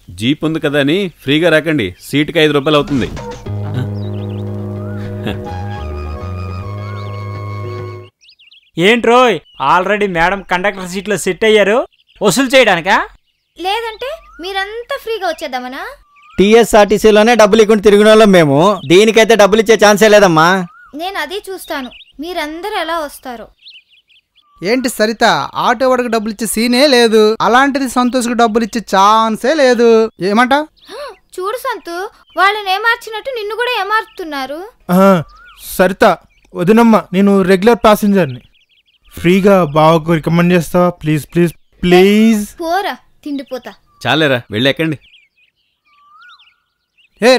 జీప్ ఉంది కదా అని ఫ్రీగా రాకండి, సీటుకి 5 రూపాయలు అవుతుంది. ఏంట్రోయ్, ఆల్రెడీ మేడం కండక్టర్ సీట్లో సెట్ అయ్యారు, వసూలు చేయడానికా? లేదంటే మీరంతా ఫ్రీగా వచ్చేద్దామనా? టీఎస్ఆర్టీసీలోనే డబ్బులు ఇవ్వకుండా తిరిగిన వాళ్ళం మేము. దీనికైతే డబ్బులు ఇచ్చే ఛాన్సే లేదమ్మా. నేను అదే చూస్తాను మీరందరూ ఎలా వస్తారో. ఏంటి సరిత, ఆటో వాడికి డబ్బులు ఇచ్చే సీనే లేదు, అలాంటిది సంతోష్కి డబ్బులు ఇచ్చే ఛాన్సే లేదు. ఏమంట? చూడు సంతు, వాళ్ళని ఏమార్చినట్టు నిన్ను కూడా ఏమారుతున్నారు. సరిత వదినమ్మ, నేను రెగ్యులర్ ప్యాసింజర్ని. ఫ్రీగా బావకు రికమెండ్ చేస్తావా? Please please please. పోరా తిండిపోతా. చాలేరా వెళ్ళి ఎక్కండి. రే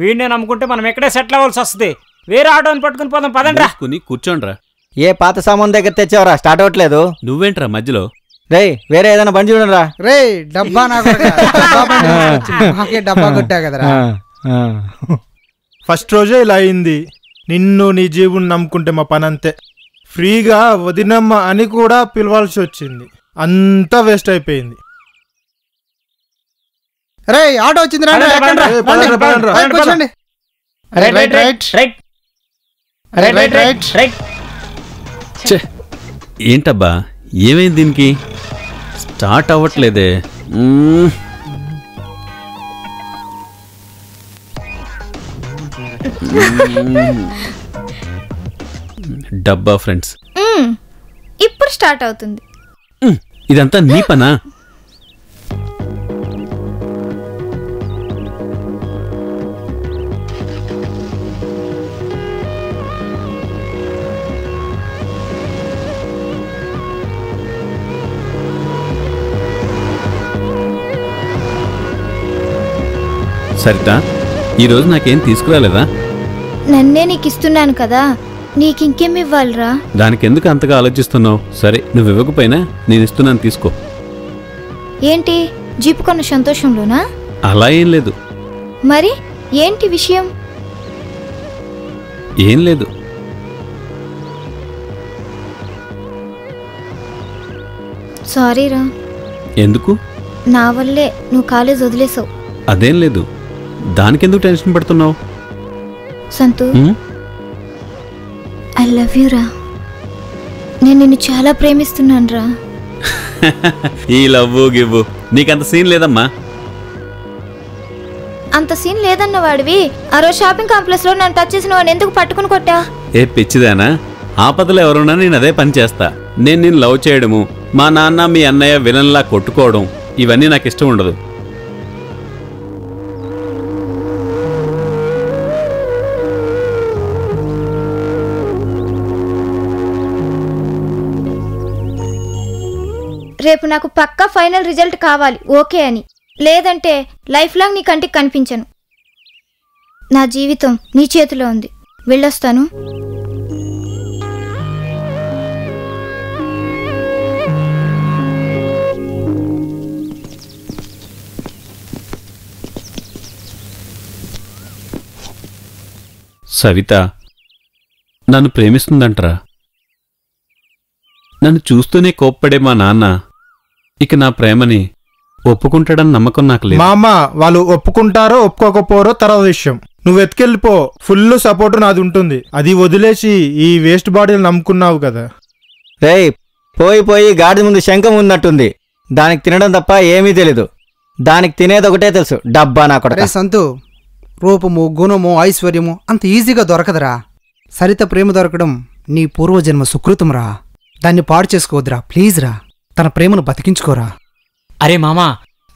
వీడినే నమ్ముకుంటే మనం ఎక్కడే సెటిల్ అవ్వాల్సి వస్తుంది. వేరే ఆటోని పట్టుకుని పోదాం పదండ్రా. కూర్చోండ్రా. ఏ పాత సామాన్ దగ్గర తెచ్చావరా? స్టార్ట్ అవ్వట్లేదు. నువ్వేంట్రా మధ్యలో? రే వేరే ఏదైనా బండి చూడరా. రే డబ్బా డబ్బా కొట్టా కదరా. ఫస్ట్ రోజే ఇలా అయింది. నిన్ను నీ జీవుని నమ్ముకుంటే మా పని అంతే. ఫ్రీగా వదినమ్మ అని కూడా పిలవాల్సి వచ్చింది. అంతా వేస్ట్ అయిపోయింది. రే ఆటో వచ్చింది. ఏంటబ్బా ఏమైంది దీనికి? స్టార్ట్ అవ్వట్లేదే. డబ్బా ఫ్రెండ్స్, ఇప్పుడు స్టార్ట్ అవుతుంది. ఇదంతా నీ పనా? సరిత, ఈరోజు నాకేం తీసుకురాలేదా? నన్నే నీకు ఇస్తున్నాను కదా, నీకింకేం ఇవ్వాలిరా? దానికెందుకు అంతగా ఆలోచిస్తున్నావు? సరే నువ్వు ఇవ్వకపోయినా నేను ఇస్తున్నాను, తీసుకో. ఏంటి జీపు కొన్న సంతోషంలోనా? అలా ఏం లేదు. మరి ఏంటి విషయం? ఏం లేదు. సారీరా. ఎందుకు? నా వల్లే నువ్వు కాలేజ్ వదిలేసావు. అదేం లేదు, దానికెందుకు టెన్షన్ పడుతున్నావు? సంతు, ఐ లవ్ యూ రా. నేను నిన్ను చాలా ప్రేమిస్తున్నాను రా. ఈ లవ్వు గివ్వు నీకంత సీన్ లేదమ్మా. అంత సీన్ లేదన్న వాడివి ఆ రోజు షాపింగ్ కాంప్లెక్స్ లో నన్ను టచ్ చేసిన వాడిని ఎందుకు పట్టుకుని కొట్టా? ఏ పిచ్చిదానా, ఆపదలో ఎవరున్నా నేను అదే పని చేస్తా. నేను నిన్ను లవ్ చేయడము, మా నాన్న మీ అన్నయ్య విలన్లా కొట్టుకోవడం, ఇవన్నీ నాకు ఇష్టం ఉండదు. రేపు నాకు పక్కా ఫైనల్ రిజల్ట్ కావాలి, ఓకే అని. లేదంటే లైఫ్ లాంగ్ నీ కంటికి కనిపించను. నా జీవితం నీ చేతిలో ఉంది. వెళ్ళొస్తాను. సవిత నన్ను ప్రేమిస్తుందంటరా. నన్ను చూస్తూనే కోప్పడే మా నాన్న ఇక నా ప్రేమని ఒప్పుకుంటాడని నమ్మకం నాకు లేదు. మా అమ్మ వాళ్ళు ఒప్పుకుంటారో ఒప్పుకోకపోరో తర్వాత విషయం. నువ్వు ఎత్తుకెళ్ళిపో, ఫుల్ సపోర్ట్ నాది ఉంటుంది. అది వదిలేసి ఈ వేస్ట్ బాడీలు నమ్ముకున్నావు కదా. రేయ్ పోయి పోయి గాడి ముందు శంఖం ఉన్నట్టుంది. దానికి తినడం తప్ప ఏమీ తెలీదు. దానికి తినేది ఒకటే తెలుసు, డబ్బా నా కొడక. సంతు, రూపము గుణము ఐశ్వర్యము అంత ఈజీగా దొరకదురా. సరిత ప్రేమ దొరకడం నీ పూర్వజన్మ సుకృతంరా. దాన్ని పాడు చేసుకోవద్దురా ప్లీజ్ రా. తన ప్రేమను బతికించుకోరా. అరే మామా,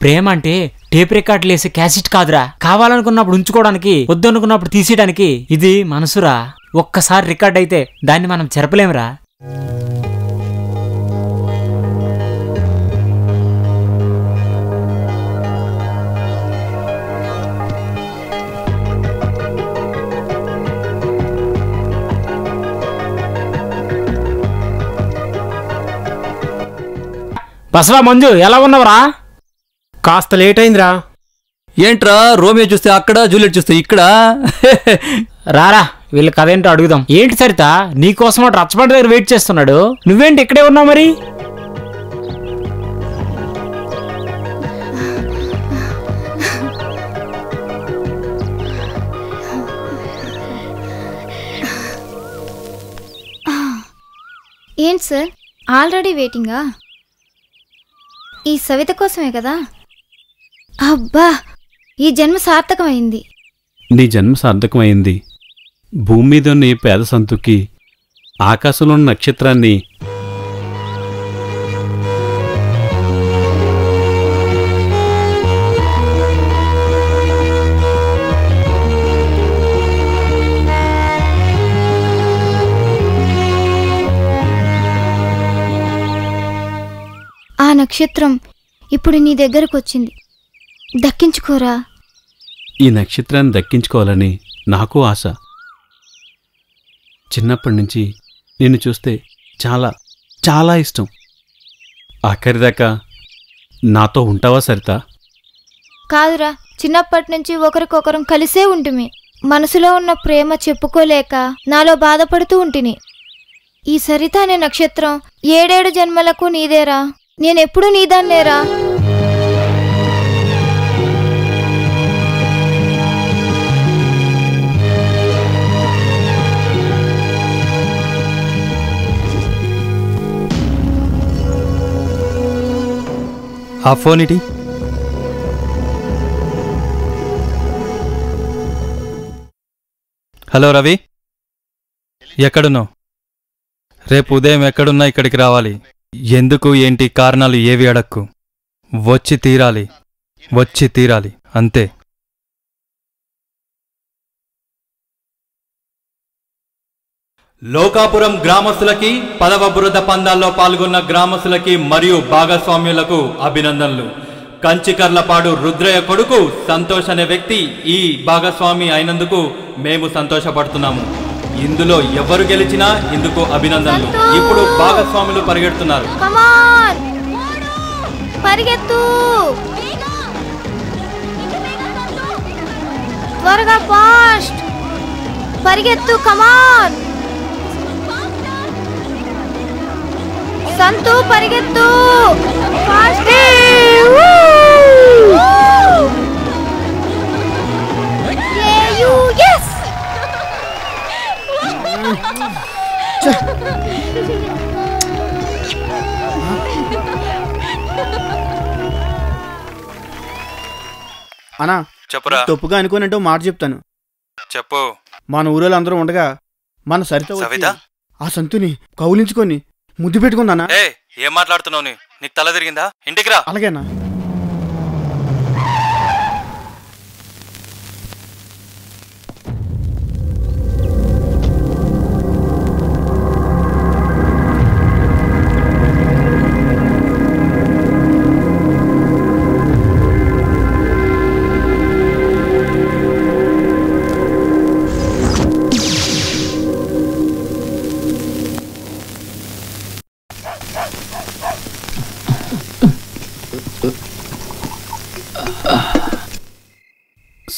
ప్రేమ అంటే టేప్ రికార్డులు వేసే క్యాసెట్ కాదురా. కావాలనుకున్నప్పుడు ఉంచుకోవడానికి, వద్దనుకున్నప్పుడు తీసేయడానికి. ఇది మనసురా. ఒక్కసారి రికార్డ్ అయితే దాన్ని మనం చెరపలేమురా. బసవా మంజు, ఎలా ఉన్నావురా? కాస్త లేట్ అయిందిరా. ఏంట్రా, రోమియో చూస్తే అక్కడ, జూలియట్ చూస్తే ఇక్కడ. రారా వీళ్ళ కథ ఏంటో అడుగుదాం. ఏంటి సరిత, నీకోసం రచ్చబండ దగ్గర వెయిట్ చేస్తున్నాడు, నువ్వేంటి ఇక్కడే ఉన్నావు మరి? ఏంటి సార్ ఆల్రెడీ వెయిటింగా? ఈ సవిత కోసమే కదా? అబ్బా, ఈ జన్మ సార్థకమైంది. నీ జన్మ సార్థకమైంది. భూమి మీద ఉన్న ఈ పేద సంతుకి ఆకాశంలో ఉన్న నక్షత్రాన్ని ఆ నక్షత్రం ఇప్పుడు నీ దగ్గరకు వచ్చింది, దక్కించుకోరా. ఈ నక్షత్రాన్ని దక్కించుకోవాలని నాకు ఆశ. చిన్నప్పటి నుంచి నిన్ను చూస్తే చాలా చాలా ఇష్టం. ఆఖరిదాకా నాతో ఉంటావా సరిత? కాదురా, చిన్నప్పటి నుంచి ఒకరికొకరం కలిసే ఉంటుమి. మనసులో ఉన్న ప్రేమ చెప్పుకోలేక నాలో బాధపడుతూ ఉంటిని. ఈ సరిత అనే నక్షత్రం 7 జన్మలకు నీదేరా. నేనెప్పుడూ నీదాన్నేరా. ఆ ఫోన్ ఇటీ. హలో రవి, ఎక్కడున్నావు? రేపు ఉదయం ఎక్కడున్నా ఇక్కడికి రావాలి. ఎందుకు ఏంటి కారణాలు ఏవి అడక్కు. వచ్చి తీరాలి అంతే. లోకాపురం గ్రామస్తులకి 10వ బురద పందాల్లో పాల్గొన్న గ్రామస్తులకి మరియు భాగస్వామ్యులకు అభినందనలు. కంచికర్లపాడు రుద్రయ్య కొడుకు సంతోష్ అనే వ్యక్తి ఈ భాగస్వామి అయినందుకు మేము సంతోషపడుతున్నాము. ఇందులో ఎవరు గెలిచినా ఇందుకు అభినందనలు. ఇప్పుడు భాగస్వాములు పరిగెడుతున్నారు. పరిగెత్తు, త్వరగా, ఫాస్ట్ పరిగెత్తు, కమాన్ సంతు, పరిగెత్తు ఫాస్ట్. అన్నా చెప్పురా. తప్పుగా అనుకోనంటే మాట చెప్తాను. చెప్పు. మన ఊరిలో అందరూ ఉండగా మన సరిత ఆ సంతుని కౌలించుకొని ముద్దు పెట్టుకుందానా? ఏం మాట్లాడుతున్నావు? నీకు తల తిరిగిందా? ఇంటికి రా. అలాగేనా?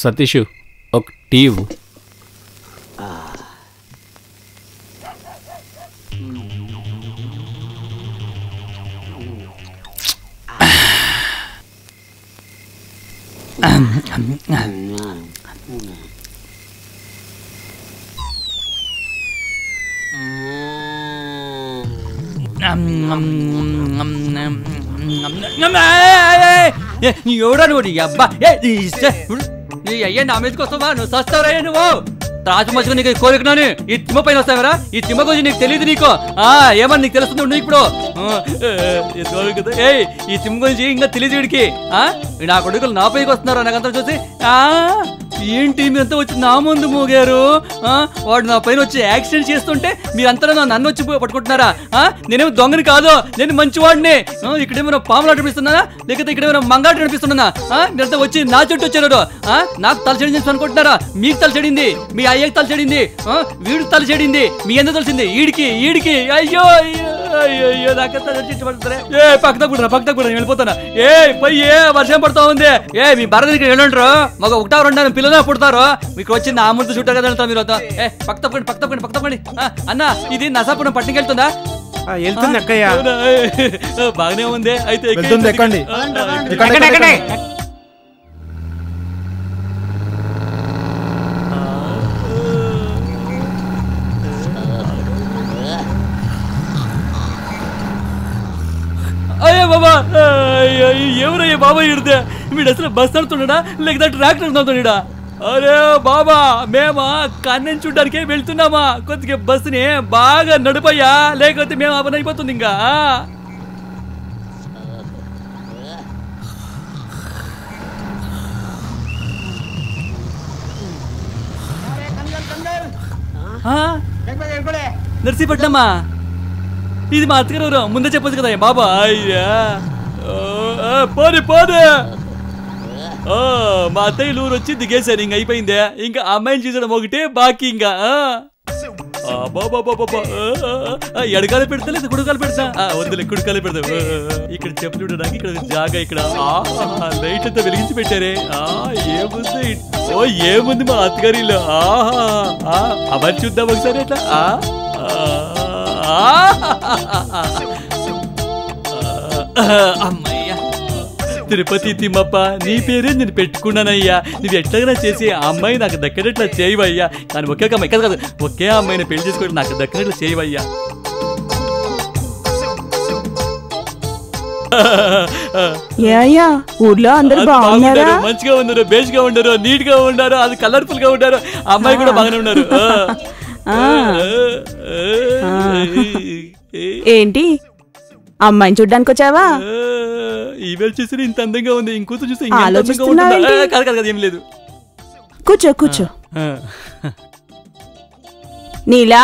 సతీషు, ఒక టీ ఇవ్వు. ఎవడా నువ్వు? అబ్బా నీ అయ్యా నా మీదకి వస్తావా? నువ్వు సస్తావరా? నువ్వు తాజు నీకు కోరికనాను ఈ తిమ్మ పైన వస్తావరా? ఈ తిమ్మ గురించి నీకు తెలియదు. నీకు ఏమని నీకు తెలుస్తుంది? నువ్వు ఇప్పుడు ఈ తిమ్మ గురించి ఇంకా తెలియదు వీడికి. నా కొడుకులు నా పైకి వస్తున్నారు. నాకంతా చూసి ఏంటి మీరంతా వచ్చి నా ముందు మోగారు? వాడు నా పైన వచ్చి యాక్సిడెంట్ చేస్తుంటే మీరంతా నన్ను వచ్చి పట్టుకుంటున్నారా? నేనేమో దొంగని కాదు, నేను మంచివాడిని. ఇక్కడేమైనా పాములు నడిపిస్తున్నానా లేకపోతే ఇక్కడేమైనా మంగాట నడిపిస్తున్నానా? మీరంతా వచ్చి నా చుట్టూ వచ్చారు. నాకు తల చెడింది అనుకుంటున్నారా? మీకు తల చెడింది, మీ అయ్యకి తల చెడింది, వీడికి తల చెడింది, మీ ఎందుకు తెలిసింది? ఈడికి అయ్యో అయ్యో నాకంతా పక్కన కూడా వెళ్ళిపోతానా? పోయి వర్షం పడుతూ ఉంది. మీ భర్త దగ్గర వెళ్ళంటారు. మాకు 1-2 పిల్లలు పుడతారు. మీకు వచ్చి నా ముందు చుట్టూ కదా వెళ్తారు మీరు. పక్కతప్పండి. అన్న, ఇది నసాపురం పట్టినకి వెళ్తుందా? వెళ్తుంది అక్కయ్య. బాగానే ఉంది. అయితే ఎక్కండి. బాబా ఎవరయ్యా బాబా ఇడితే వీడు అసలు బస్ నడుతున్నాడా లేకపోతే ట్రాక్టర్ నడుతున్నాడా? అరే బాబా మేమా కన్నం చూడడానికే వెళ్తున్నామా, కొద్దిగా బస్సుని బాగా నడిపయ్యా, లేకపోతే మేము అవన్ అయిపోతుంది ఇంకా. నర్సీపట్నమ్మా, ఇది మా అత్తగారు ముందే చెప్పొచ్చు కదా బాబా. అయ్యా పోనీ పోనీ, మా అత్తయ్య ఊరు వచ్చి దిగేశారు, ఇంక అయిపోయిందే. ఇంకా అమ్మాయిని చూసడం ఒకటే బాకీ. ఇంకా ఎడకాల పెడతా లేదా కుడుకాలు పెడతా? వద్దులే, కుడుకాలు పెడతా. ఇక్కడ చెప్పులు ఉండడానికి ఇక్కడ జాగా, ఇక్కడ లైట్ అంతా వెలిగించి పెట్టారే. ఏముంది? ఓ ఏముంది మా అత్తగారి ఇల్లు. అవన్నీ చూద్దాం ఒకసారి ఎట్లా. అమ్మయ్యా, తిరుపతి తిమ్మప్ప నీ పేరే నేను పెట్టుకున్నానయ్యా. నువ్వు ఎట్లాగైనా చేసి ఆ అమ్మాయి నాకు దక్కినట్లు చేయవయ్యా. కానీ ఒకే అమ్మాయి కాదు, ఒకే అమ్మాయిని పెళ్లి చేసుకోవడం నాకు దక్కినట్లు చేయవయ్యా. ఊర్లో అందరూ బాగున్నారా? మంచిగా ఉన్నారు, బేస్ గా ఉన్నారు, నీట్ గా ఉన్నారు, అది కలర్ఫుల్ గా ఉన్నారు. అమ్మాయి కూడా బాగానే ఉన్నారు. ఏంటి అమ్మాయిని చూడ్డానికి వచ్చావా? ఈవేళ చూసి ఇంత అందంగా ఉంది, ఇంకూతూ చూస్తే ఏం లేదు. కూర్చో కూర్చో. నీలా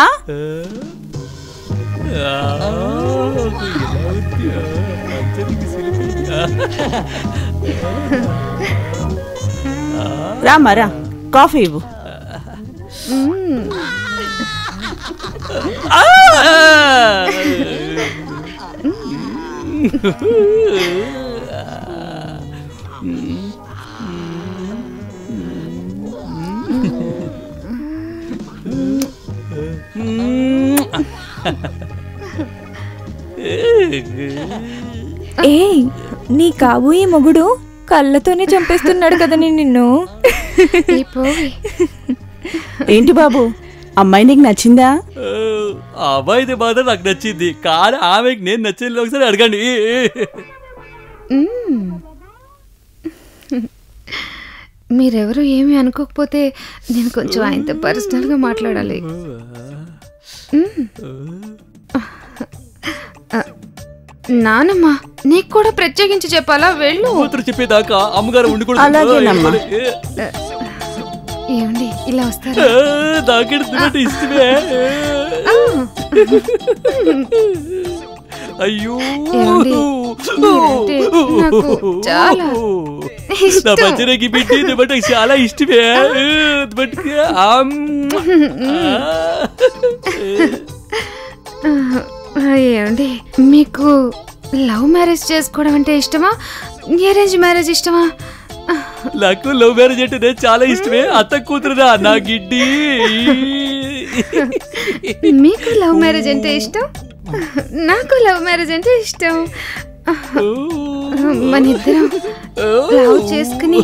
రామారా, కాఫీ ఇవ్వు. ఏయ్, నీ కాబోయే మొగుడు కళ్ళతోనే చంపేస్తున్నాడు కదా నిన్ను. ఏంటి బాబు, అమ్మాయి నీకు నచ్చిందా? అమ్మాయిది మాత్రం నాకు నచ్చింది, కానీ ఆమెకి నేను నచ్చింది. ఒకసారి అడగండి. మీరెవరు ఏమి అనుకోకపోతే నేను కొంచెం ఆయనతో పర్సనల్గా మాట్లాడాలి. నానమ్మ, నీకు కూడా ప్రత్యేకించి చెప్పాలా? వెళ్ళు. చెప్పేదాకా అమ్మగారు ఉండకూడదు. ఏమండి ఇలా వస్తారా? ఇష్టమే. అయ్యో చాలా పచ్చడికి పెట్టి బట్ చాలా ఇష్టమే. ఏమండి, మీకు లవ్ మ్యారేజ్ చేసుకోవడం అంటే ఇష్టమా, అరేంజ్ మ్యారేజ్ ఇష్టమా? నాకు లవ్ మ్యారేజ్ అంటే చాలా ఇష్టమే. అత్త కూతురుదా నా గిడ్డి. మీకు లవ్ మ్యారేజ్ అంటే ఇష్టం, నాకు లవ్ మ్యారేజ్ అంటే ఇష్టం. మన ఇద్దరం లవ్ చేసుకుని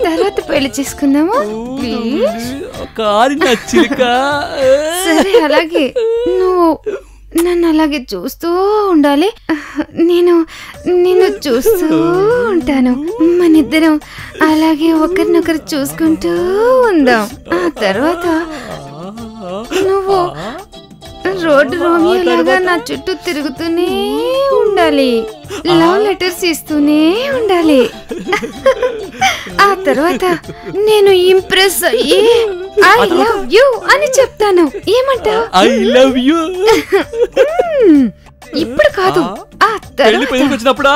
తర్వాత పెళ్లి చేసుకుందామా? సరే, అలాగే. నువ్వు నన్ను అలాగే చూస్తూ ఉండాలి, నేను నిన్ను చూస్తూ ఉంటాను. మన ఇద్దరం అలాగే ఒకరినొకరు చూసుకుంటూ ఉందాం. ఆ తర్వాత నువ్వు రోడ్డు రోమియోలాగా నా చుట్టూ తిరుగుతూనే ఉండాలి, లవ్ లెటర్స్ ఇస్తూనే ఉండాలి. ఆ తర్వాత నేను ఇంప్రెస్ అయ్యి ఐ లవ్ యూ అని చెప్తాను. ఏమంటావు? I love you. ఇప్పుడు కాదు, ఆ తర్వాత. వచ్చినప్పుడా?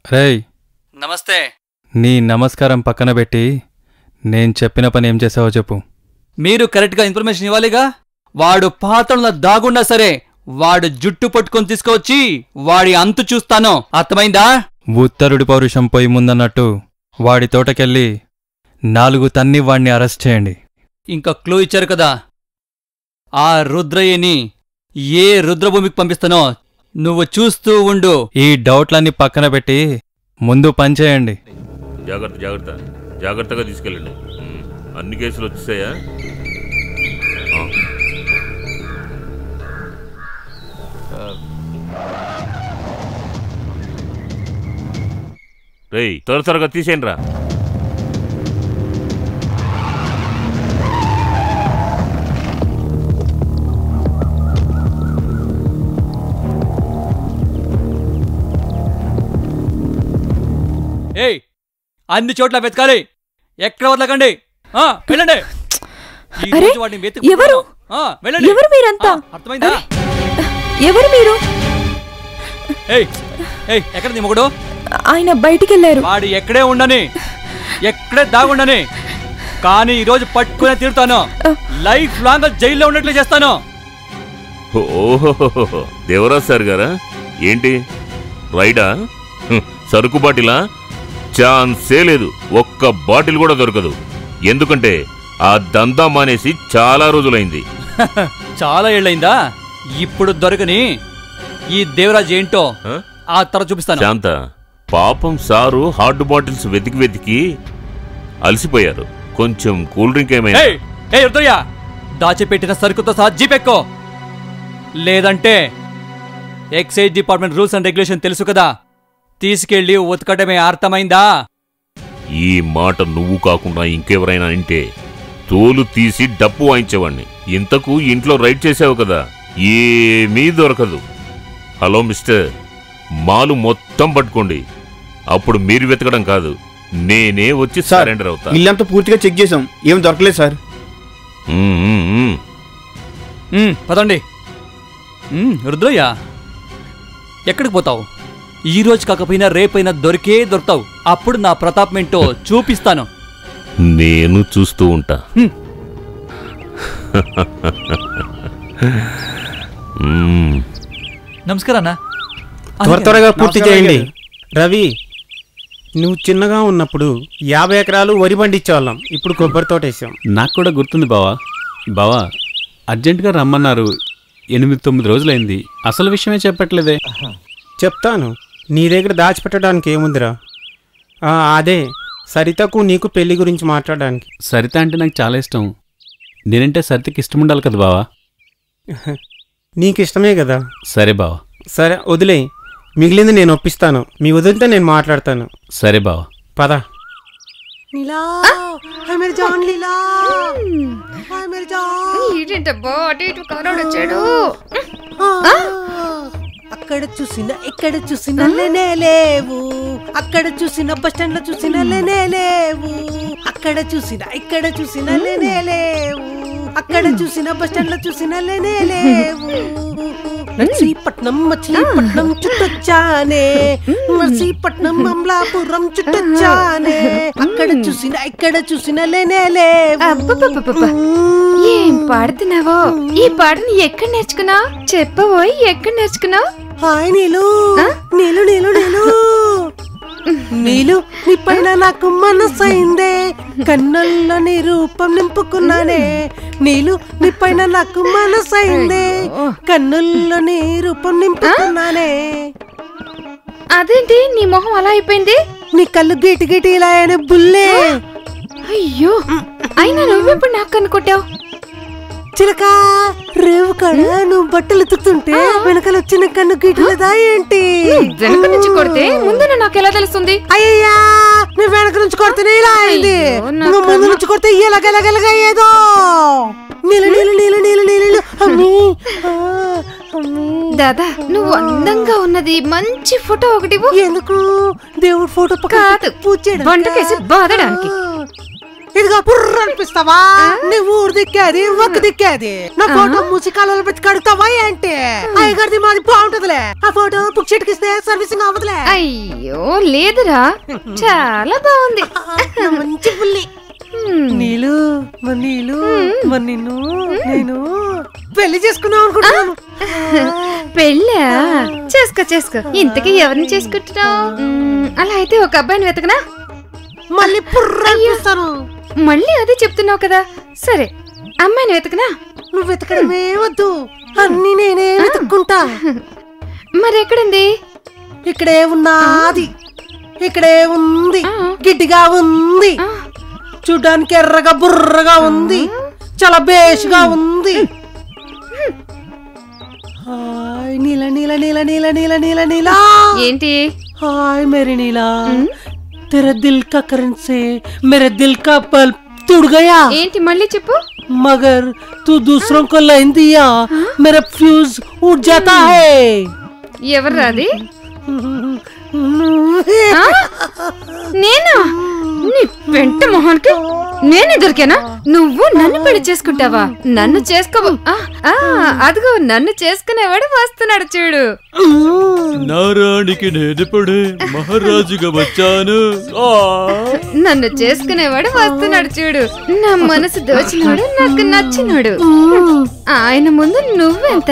రేయ్, నమస్తే. నీ నమస్కారం పక్కన పెట్టి నేను చెప్పిన పని ఏం చేసావో చెప్పు. మీరు కరెక్ట్గా ఇన్ఫర్మేషన్ ఇవ్వాలిగా. వాడు పాత్రలో దాగుండా సరే, వాడు జుట్టు పట్టుకొని తీసుకువచ్చి వాడి అంతు చూస్తాను. అర్థమైందా? ఉత్తరుడి పౌరుషం పోయి ముందన్నట్టు వాడి తోటకెళ్ళి 4 తన్ని వాడిని అరెస్ట్ చేయండి. ఇంకా క్లూ ఇచ్చారు కదా, ఆ రుద్రయ్యని ఏ రుద్రభూమికి పంపిస్తానో నువ్వు చూస్తూ ఉండు. ఈ డౌట్లన్నీ పక్కన పెట్టి ముందు పని చేయండి. జాగ్రత్త జాగ్రత్త, జాగ్రత్తగా తీసుకెళ్ళండి. అన్ని కేసులు వచ్చేసాయా? రేయ్ త్వరగా తీసేయండి రా. ఏయ్ అన్ని చోట్ల వెతకాలి, ఎక్కడ వదలకండి. వెళ్ళండి. ఎవరు ఎవరు మీరంతా? అర్థమైందా? ఎవరు మీరు? ఎక్కడ నీ మొగుడు? ఆయన బయటికి వెళ్ళారు. వాడు ఎక్కడే ఉండని, ఎక్కడే దాగుండని, కానీ ఈరోజు పట్టుకునే తీరుతాను. లైఫ్ లాంగ్ జైల్లో ఉన్నట్లు చేస్తాను. ఓహో దేవరాజ్ సార్ గారా? ఏంటి రైడా? సరుకు బాటిలా? ఛాన్సే లేదు. ఒక్క బాటిల్ కూడా దొరకదు. ఎందుకంటే ఆ దందా మానేసి చాలా రోజులైంది. చాలా ఏళ్ళైందా? ఇప్పుడు దొరకని ఈ దేవరాజ్ ఏంటో ఆ తర్వాత చూపిస్తాను. శాంత, పాపం సారు హాట్ బాటిల్స్ వెతికి అలసిపోయారు. కొంచెం కూల్ డ్రింక్ ఏమైనా? రుద్రయ్య, దాచిపెట్టిన సరుకుతో సహా జీపెక్కో, లేదంటే excise department rules and regulation తెలుసు కదా, తీసుకెళ్లి ఉతకటమే. అర్థమైందా? ఈ మాట నువ్వు కాకుండా ఇంకెవరైనా అంటే తోలు తీసి డప్పు వాయించేవాణ్ణి. ఇంతకు ఇంట్లో రైడ్ చేసావు కదా, ఏమీ దొరకదు. హలో మిస్టర్, మాలు మొత్తం పట్టుకోండి. అప్పుడు మీరు వెతకడం కాదు, నేనే వచ్చి సరెండర్ అవుతా. ఇల్లంతా పూర్తిగా చెక్ చేసాం, ఏం దొరకలేదు సార్. పదండి. రుద్రయ్య, ఎక్కడికి పోతావు? ఈ రోజు కాకపోయినా రేపైనా దొరుకుతావు. అప్పుడు నా ప్రతాప్ ఏంటో చూపిస్తాను. నేను చూస్తూ ఉంటా. నమస్కారం అన్న. త్వరగా పూర్తి చేయండి. రవి, నువ్వు చిన్నగా ఉన్నప్పుడు 50 ఎకరాలు వరి పండించేవాళ్ళం, ఇప్పుడు కొబ్బరి తోట వేసాం. నాకు కూడా గుర్తుంది బావా. బావా, అర్జెంటుగా రమ్మన్నారు. 8-9 రోజులైంది. అసలు విషయమే చెప్పట్లేదే. చెప్తాను. నీ దగ్గర దాచిపెట్టడానికి ఏముందిరా? అదే సరితకు నీకు పెళ్లి గురించి మాట్లాడడానికి. సరిత అంటే నాకు చాలా ఇష్టం. నేనంటే సరితకి ఇష్టం ఉండాలి కదా బావా. నీకు ఇష్టమే కదా. సరే బావా. సరే వదిలే, మిగిలింది నేను ఒప్పిస్తాను. మీ వదిలితే నేను మాట్లాడతాను. సరే బావా. పద. అక్కడ చూసిన ఇక్కడ చూసిన లేవు, అక్కడ చూసిన బస్ స్టాండ్ లో చూసిన లేవు, అక్కడ చూసిన ఇక్కడ చూసిన లేవు, అక్కడ చూసిన బస్ స్టాండ్ లో చూసిన లేవు. నర్సీపట్నం మచిలీపట్నం చుట్టొచ్చానే, నర్సీపట్నం అమలాపురం చుట్టొచ్చానే, అక్కడ చూసిన ఇక్కడ చూసిన లేవు. ఏం పాడుతున్నావో? ఈ పాటని ఎక్కడ నేర్చుకున్నావు? చెప్పబోయ్, ఎక్కడ నేర్చుకున్నావు? హాయ్ నీలు, నీలు నీలు నీలు నీలు, నీ పైన నాకు మనసైందే, కన్నుల్లో నీ రూపం నింపుకున్నానే. నీలు, నీ పైన నాకు మనసైందే, కన్నుల్లో నీ రూపం నింపుకున్నానే. అదేంటి నీ మొహం అలా అయిపోయింది? నీ కళ్ళు గీటి గీటి ఇలా అయిన బుల్లే. అయ్యో, అయినా నువ్వెప్పుడు నాకు కనుకొట్టావు? చిలక రేవు కాడ నువ్వు బట్టలు ఉతుకుతుంటే వెనకాల వచ్చిన కన్ను గీటలేదా ఏంటి? వెనక నుంచి కొడితే ముందు నాకు ఎలా తెలుస్తుంది? అయ్యా, నువ్వు వెనక నుంచి కొడితేనే ఇలా అయింది, నువ్వు ముందు నుంచి కొడితే ఇలాగలగలగా ఏదో. నీళ్ళు నీళ్ళు నీళ్ళు నీళ్ళు నీళ్ళు. దాదా, నువ్వు అందంగా ఉన్నది మంచి ఫోటో ఒకటి. ఎందుకు? దేవుడు ఫోటో కాదు, వంటకేసి బాధడానికి. ఇదిగో పుర్ర అనిపిస్తావా? నువ్వు ఊరు దిక్కేది ఒక్క దిక్కేది, నా ఫోటో మూసికాలలో పెట్టి కడుగుతావా ఏంటి? అయ్యగారిది మాది బాగుంటదిలే, ఆ ఫోటో బుక్ చెట్టుకిస్తే సర్వీసింగ్ అవ్వదులే. అయ్యో లేదురా, చాలా బాగుంది. మంచి పుల్లి. నీళ్ళు నీళ్ళు నిన్ను నేను పెళ్లి చేసుకున్నావు అనుకుంటున్నాను. పెళ్ళా? చేసుకో. ఇంతకీ ఎవరిని చేసుకుంటున్నావు? అలా అయితే ఒక అబ్బాయిని వెతకనా? మళ్ళీ పుర్రను. మళ్ళీ అదే చెప్తున్నావు కదా. సరే, అమ్మాయిని వెతకనా? నువ్వు వెతకడమే వద్దు, అన్ని నేనే వెతుక్కుంటా. మరెక్కడుంది? ఇక్కడే ఉన్నది, ఇక్కడే ఉంది, గిడ్డిగా ఉంది, చూడ్డానికి ఎర్రగా బుర్రగా ఉంది, చాలా బేషుగా ఉంది. హాయ్ నీల नीला नीला नीला नीला नीला नीला ఏంటి हाय मेरी नीला तेरे दिल का करंट से मेरे दिल का बल्ब टूट गया ఏంటి మళ్ళీ చెప్పు मगर तू दूसरों को लाइन दिया मेरा फ्यूज उठ जाता है ఎవర్రా అది నేనా నీ వెంట మొహానికి నేనే దొరికానా నువ్వు నన్ను పెళ్లి చేసుకుంటావా నన్ను చేసుకోవు అదిగో నన్ను చేసుకునేవాడు వస్తున్నాడు చూడు నారానికి నేనెప్పుడే మహారాజుగా వచ్చాను నన్ను చేసుకునేవాడు వస్తున్నాడు చూడు నా మనసు దోచినాడు నాకు నచ్చినాడు ఆయన ముందు నువ్వెంత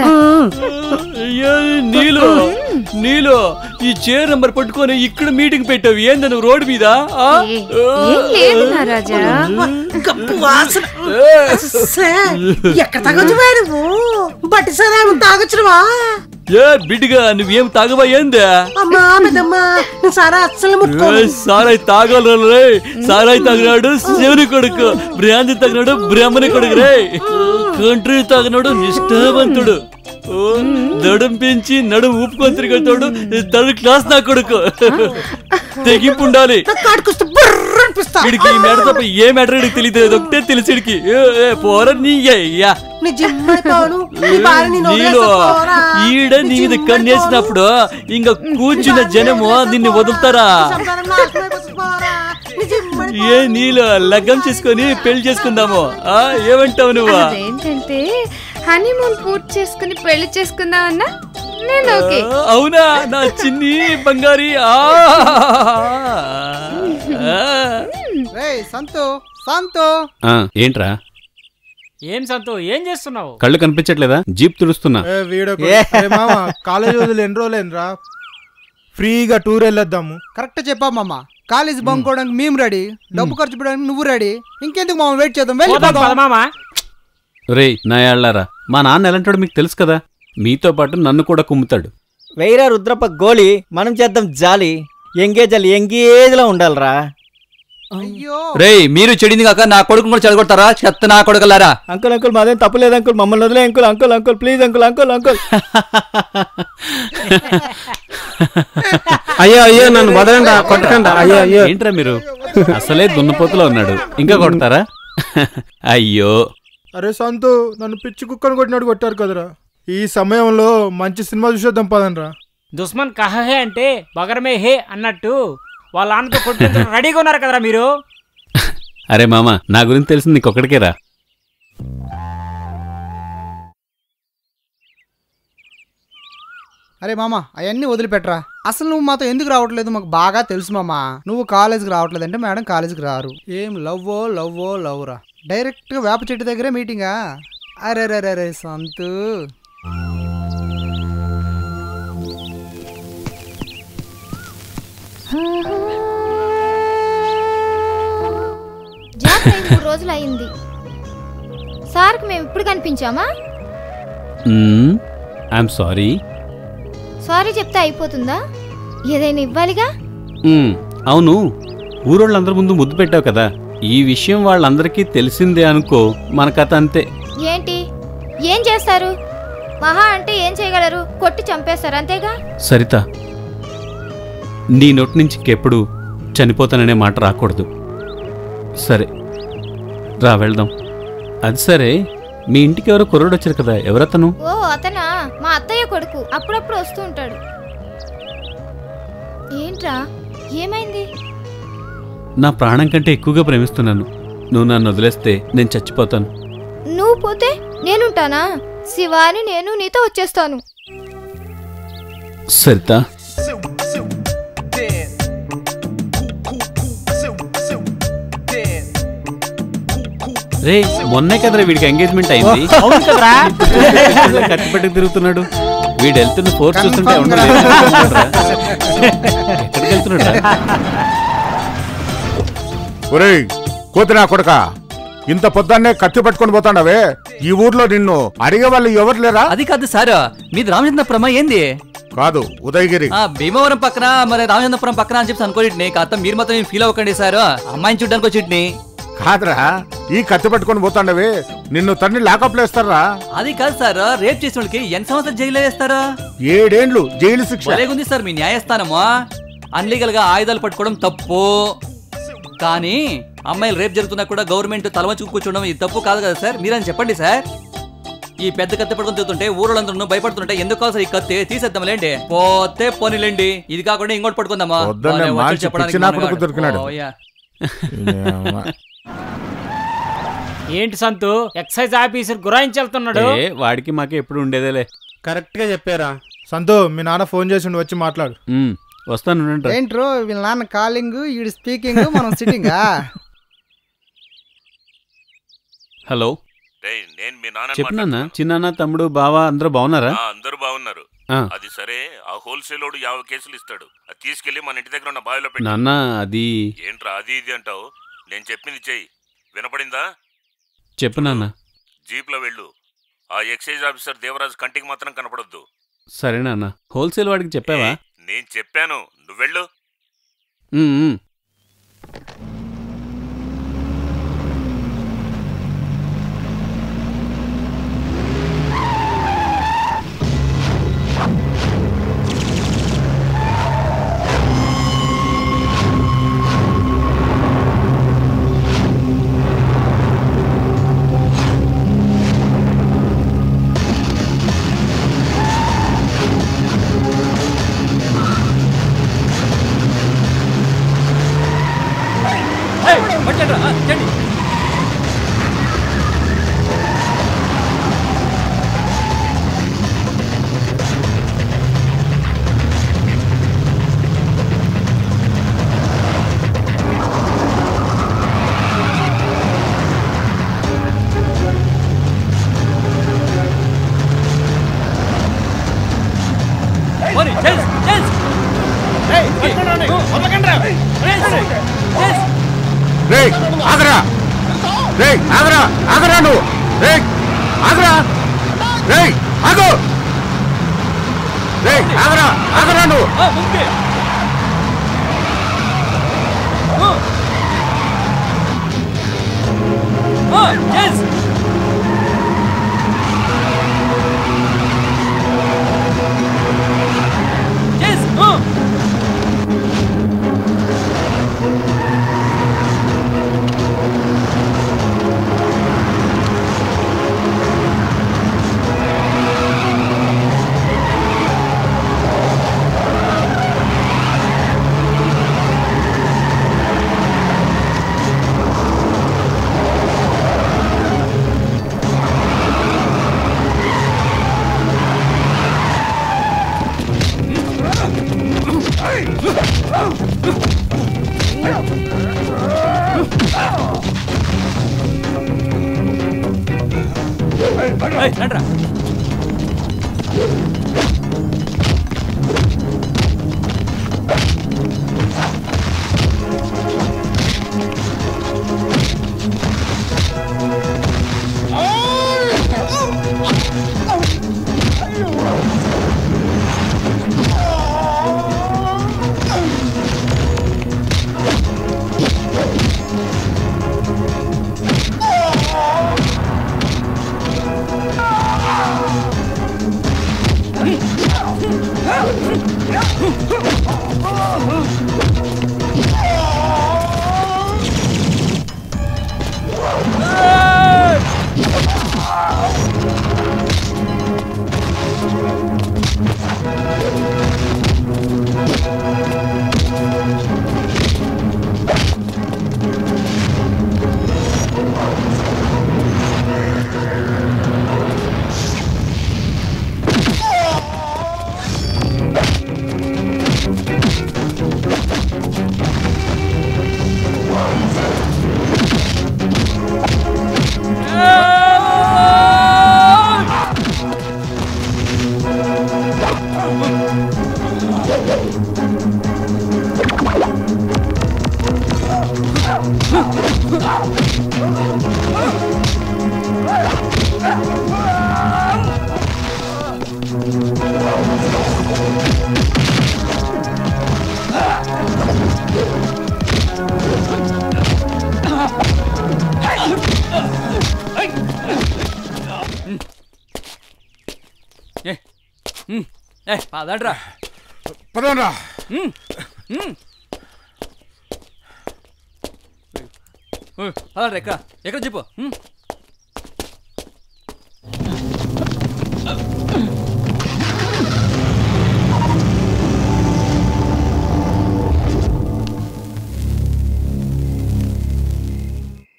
నీలో ఈ చైర్ నంబర్ పట్టుకొని ఇక్కడ మీటింగ్ పెట్టావు ఏంది నువ్వు రోడ్డు మీద లేదు నా రాజా ఎక్కడ తాగొచ్చువా నువ్వు బట్టి సరా తాగొచ్చువా ఏ బిడ్డగా నువ్వేం తాగవా ఏందా అమ్మా పెద్దమ్మా నువ్వు సారా అస్సలు ముట్టుకో సారాయి తాగలే సారాయి తాగినాడు శివుని కొడుకు బ్రాంతి తాగినాడు బ్రహ్మని కొడుకు రే కంట్రీ తాగినాడు నిష్ఠావంతుడు దడం పెంచి నడు ఊపుకొని తిరిగతాడు థర్డ్ క్లాస్ నా కొడుకు తెగింపు ఉండాలి వీడికి ఈ మ్యాటర్ తప్ప ఏ మ్యాటర్ వీడికి తెలియదు ఒకటే తెలిసి వీడికి పోరా నీ అయ్యా నీలో ఈడ నీ మీద కన్నేసినప్పుడు ఇంకా కూర్చున్న జనము నిన్ను వదులుతారా ఏ నీలో లగ్గం చేసుకొని పెళ్లి చేసుకుందాము ఏమంటావు నువ్వు ఏంటంటే హనీమూన్ పూర్తి చేసుకుని పెళ్లి చేసుకుందామన్నా నేను ఓకే అవునా నా చిన్ని బంగారి సంతో సంతో ఏంట్రా ఏం సంతో ఏం చేస్తున్నావు కళ్ళు కనిపించట్లేదా జీప్ తుడుస్తున్నా కాలేజ్ వదిలి ఎన్ని రోజులేనరా ఫ్రీగా టూర్ వెళ్ళొద్దాము కరెక్ట్ చెప్పా మామ కాలేజ్ బంకోవడానికి మేము రెడీ డబ్బు ఖర్చు పెట్టడానికి నువ్వు రెడీ ఇంకెందుకు మామ వెయిట్ చేద్దాం వెళ్ళిపోదాం రేయ్ నా యాళ్ళారా మా నాన్న ఎలాంటాడు మీకు తెలుసు కదా మీతో పాటు నన్ను కూడా కుమ్ముతాడు వెయ్యరా రుద్రప్ప గోళీ మనం చేద్దాం జాలి ఎంగేజ్ లో ఉండాలరా రేయ్ మీరు చెడింది కాక నా కొడుకు కూడా చెడగొడతారా చెత్త నా కొడుకులారా అంకుల్ అంకుల్ మాదేం తప్పలేదు అంకుల్ మమ్మల్ని వదిలే uncle uncle uncle please uncle uncle uncle అయ్యో అయ్యో నన్ను వదలండి కొట్టకండి అయ్యో అయ్యో ఏంట్రా మీరు అసలే దున్నపోతులో ఉన్నాడు ఇంకా కొడతారా అయ్యో అరే సంతు నన్ను పిచ్చి కుక్కను కొట్టినాడు కొట్టారు కదరా ఈ సమయంలో మంచి సినిమా చూసేద్దాం పదనరా దుస్మన్ కహే అంటే బగరమే హే అన్నట్టు వాళ్ళ ఆనతో కొట్టు రెడీగా ఉన్నారు కదరా మీరు అరే మామ నా గురించి తెలిసింది నీకొక్కడికేరా అరే మామ అవన్నీ వదిలిపెట్టరా అసలు నువ్వు మాతో ఎందుకు రావట్లేదు మాకు బాగా తెలుసు మామ నువ్వు కాలేజీకి రావట్లేదు అంటే మేడం కాలేజీకి రారు ఏం లవ్ రా డైరెక్ట్గా వేప చెట్టు దగ్గరే మీటింగా అరే రే రే రే సంతు జాతర 3 రోజులు అయింది సార్కి మేము ఇప్పుడు కనిపించామా ఐఎమ్ సారీ సారీ చెప్తే అయిపోతుందా ఏదైనా ఇవ్వాలిగా అవును ఊరోళ్ళందరి ముందు ముద్దు పెట్టావు కదా ఈ విషయం వాళ్ళందరికీ తెలిసిందే అనుకో మన కథ అంతే ఏంటి ఏం చేస్తారు మహా అంటే ఏం చేయగలరు కొట్టి చంపేస్తారు అంతేగా సరిత నీ నోటి నుంచి ఇంకెప్పుడు చనిపోతాననే మాట రాకూడదు సరే రా వెళ్దాం అది సరే మీ ఇంటికి ఎవరో కుర్రోడు వచ్చారు కదా ఎవరతను ఓ అతనా మా అత్తయ్య కొడుకు అప్పుడప్పుడు వస్తూ ఉంటాడు ఏంట్రా ఏమైంది నా ప్రాణం కంటే ఎక్కువగా ప్రేమిస్తున్నాను నువ్వు నన్ను వదిలేస్తే నేను చచ్చిపోతాను నువ్వు పోతే నేనుంటానా శివాని నేను నీతో వచ్చేస్తాను సరిత రే మొన్నే కదరా వీడికి ఎంగేజ్మెంట్ అయింది కత్తి పెట్టుకు తిరుగుతున్నాడు వీడు వెళ్తున్న ఫోర్స్ చూస్తుంటే ఎక్కడికి వెళ్తున్నాడు ఒరేయ్ కోతినా కొడక ఇంత పొద్దున్నే కత్తి పట్టుకొని పోతాండవే ఈ ఊర్లో నిన్ను అడిగే వాళ్ళు ఎవరు లేరా అది కాదు సార్ మీది రామచంద్రపురం ఏంది కాదు ఉదయగిరి భీమవరం పక్కన మరి రామచంద్రపురం పక్కన అని చెప్పి అనుకోండి కాస్త మీరు మాత్రం ఫీల్ అవ్వకండి సార్ అమ్మాయిని చూడడానికి వచ్చింటిని కాదురా ఈ కత్తి పట్టుకొని పోతాండవే నిన్ను తన్ని లాకప్లో వేస్తారా? అది కాదు సార్, రేప్ చేసిన వాళ్ళకి ఎన్ని సంవత్సరాలు జైల్లో వేస్తారా? 7 ఏళ్ళు జైలు శిక్ష. ఉంది సార్ మీ న్యాయస్థానమా. అన్లీగల్ గా ఆయుధాలు పట్టుకోవడం తప్పు, కానీ అమ్మాయిలు రేప్ జరుగుతున్నా కూడా గవర్నమెంట్ తలవంచుకు కూర్చోవడం ఇది తప్పు కాదు కదా సార్? మీరని చెప్పండి సార్. ఈ పెద్ద కత్తి పట్టుకొని తిరుగుతుంటే ఊరోళ్ళందరూ భయపడుతుంటే ఎందుకు కాదు సార్ ఈ కత్తి? తీసేద్దాంలేండి, పోతే పోనీలేండి. ఇది కాకుండా ఇంకోటి పట్టుకుందామా? ఏంటి సంతు ఎక్సైజ్ ఆఫీసర్ గురాయించి వెళ్తున్నాడు? వాడికి మాకు ఎప్పుడు ఉండేదేలే. కరెక్ట్ గా చెప్పారా సంతు? మీ నాన్న ఫోన్ చేసి వచ్చి మాట్లాడు. వస్తాను. ఏంట్రో వీళ్ళ నాన్న కాలింగ్, ఈడు స్పీకింగ్, మనం సిట్టింగా. హలో, చెప్పినా చిన్న తమ్ముడు బావ అందరూ బాగున్నారా? అందరూ బాగున్నారు. అది సరే, ఆ హోల్సేల్ 50 కేసులు ఇస్తాడు, అది తీసుకెళ్లి మన ఇంటి దగ్గర ఉన్న బావిలో పెట్టి. నాన్న అది ఏంట్రా అది ఇది అంటావు? నేను చెప్పింది చెయ్యి, వినపడిందా? చెప్పు నాన్న. జీప్ లో వెళ్ళు, ఆ ఎక్సైజ్ ఆఫీసర్ దేవరాజ్ కంటికి మాత్రం కనపడొద్దు. సరే నాన్న. హోల్సేల్ వాడికి చెప్పావా? నేను చెప్పాను, నువ్వు వెళ్ళు. పదండ్రా. పదండ్రా. పదండ్రా, ఎక్కడ చెప్పు.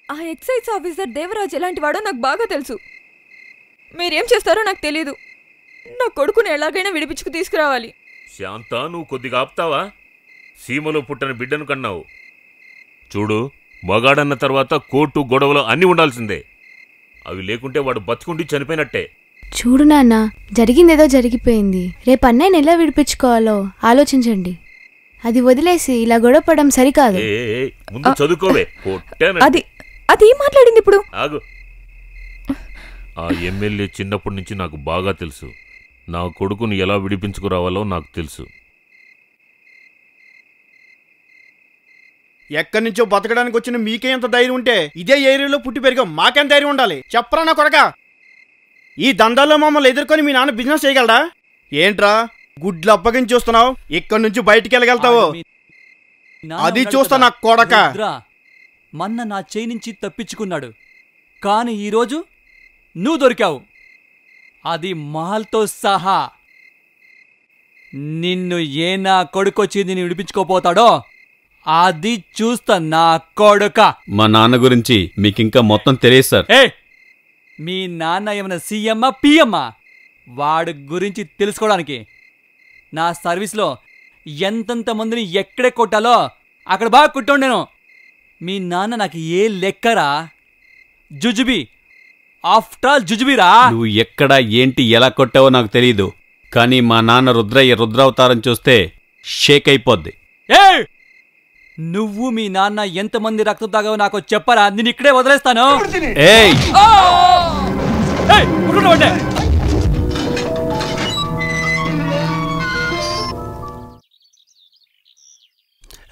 ఆ ఎక్సైజ్ ఆఫీసర్ దేవరాజ్ ఎలాంటి వాడో నాకు బాగా తెలుసు. మీరేం చేస్తారో నాకు తెలీదు. నా కొడుకుని ఎలాగైనా విడిపించుకు తీసుకురావాలి. శాంత, నువ్వు కొద్దిగా ఆపుతావా? సీమలో పుట్టిన బిడ్డను కన్నావు. చూడు, మగాడన్న తర్వాత కోర్టు గొడవలు అన్నీ ఉండాల్సిందే. అవి లేకుంటే వాడు బతుకుండి చనిపోయినట్టే. చూడు నాన్న, జరిగిందేదో జరిగిపోయింది. రేపు అన్నయ్యని ఎలా విడిపించుకోవాలో ఆలోచించండి. అది వదిలేసి ఇలా గొడవపడడం సరికాదు. ముందు చదువుకోవే. అది ఏం మాట్లాడింది ఇప్పుడు? ఆగు. ఆ ఎమ్మెల్యే చిన్నప్పటి నుంచి నాకు బాగా తెలుసు. నా కొడుకుని ఎలా విడిపించుకురావాలో నాకు తెలుసు. ఎక్కడి నుంచో బతకడానికి వచ్చిన మీకే ఎంత ధైర్యం ఉంటే ఇదే ఏరియాలో పుట్టి పెరిగా మాకేం ధైర్యం ఉండాలి? చెప్పరా నా కొడక. ఈ దందాల్లో మమ్మల్ని ఎదుర్కొని మీ నాన్న బిజినెస్ చేయగలడా? ఏంట్రా గుడ్లు అప్పగించి చూస్తున్నావు? ఇక్కడి నుంచి బయటికి వెళ్ళగలుగుతావు? అది చూస్తా నా కొడక. మొన్న నా చేయి నుంచి తప్పించుకున్నాడు, కానీ ఈరోజు నువ్వు దొరికావు. అది మహల్తో సహా. నిన్ను ఏ నా కొడుకొచ్చి నిన్ను విడిపించుకోపోతాడో అది చూస్తా నా కొడుక. మా నాన్న గురించి మీకింకా మొత్తం తెలియదు సార్. మీ నాన్న ఏమైనా సీఎమ్మా పిఎమ్మా? వాడి గురించి తెలుసుకోవడానికి నా సర్వీస్లో ఎంతెంత మందిని ఎక్కడే కొట్టాలో అక్కడ బాగా కొట్టాను నేను. మీ నాన్న నాకు ఏ లెక్కరా? జుజుబి, ఆఫ్టర్ ఆల్ జుజుబిరా. నువ్వు ఎక్కడ ఏంటి ఎలా కొట్టావో నాకు తెలియదు, కానీ మా నాన్న రుద్రయ్య రుద్రావతారం చూస్తే షేక్ అయిపోద్ది. నువ్వు మీ నాన్న ఎంతమంది రక్తం తాగావో నాకు చెప్పరా? నేను ఇక్కడే వదిలేస్తాను.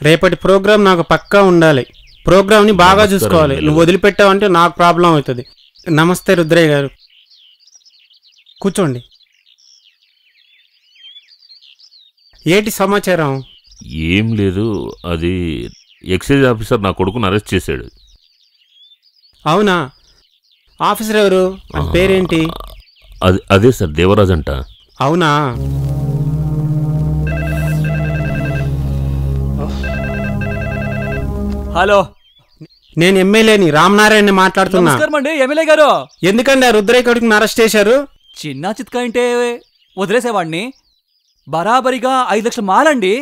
రేపటి ప్రోగ్రామ్ నాకు పక్కా ఉండాలి. ప్రోగ్రామ్ని బాగా చూసుకోవాలి. నువ్వు వదిలిపెట్టావంటే నాకు ప్రాబ్లం అవుతుంది. నమస్తే రుద్రయ్య గారు, కూర్చోండి. ఏంటి సమాచారం? ఏం లేదు, అది ఎక్సైజ్ ఆఫీసర్ నా కొడుకును అరెస్ట్ చేశాడు. అవునా? ఆఫీసర్ ఎవరు? పేరేంటి? అదే సార్, దేవరాజ్ అంట. అవునా? హలో, నేను ఎమ్మెల్యేని రామనారాయణ మాట్లాడుతున్నా. ఎమ్మెల్యే గారు, ఎందుకండి ఆ రుద్రయ్య కొడుకుని అరెస్ట్ చేశారు? చిన్న చిత్కా అంటే వదిలేసేవాడిని. బరాబరిగా 5 లక్షలు మాలండి.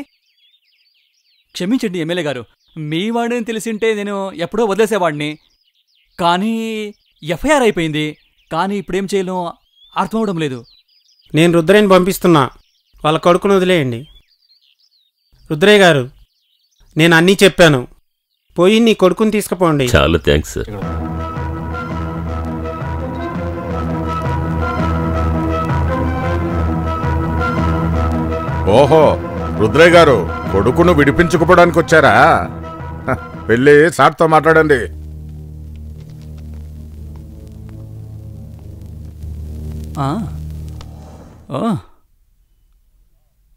క్షమించండి ఎమ్మెల్యే గారు, మీ వాడిని తెలిసింటే నేను ఎప్పుడో వదిలేసేవాడిని. కానీ ఎఫ్ఐఆర్ అయిపోయింది. కానీ ఇప్పుడేం చేయలేం అర్థమవడం లేదు. నేను రుద్రయ్యని పంపిస్తున్నా, వాళ్ళ కొడుకును వదిలేయండి. రుద్రయ్య గారు, నేను అన్నీ చెప్పాను, పోయి నీ కొడుకుని తీసుకుపోండి. చాలా థ్యాంక్స్ సార్. ఓహో, రుద్రయ్య గారు కొడుకును విడిపించుకుపోవడానికి వచ్చారా? వెళ్ళి సార్తో మాట్లాడండి.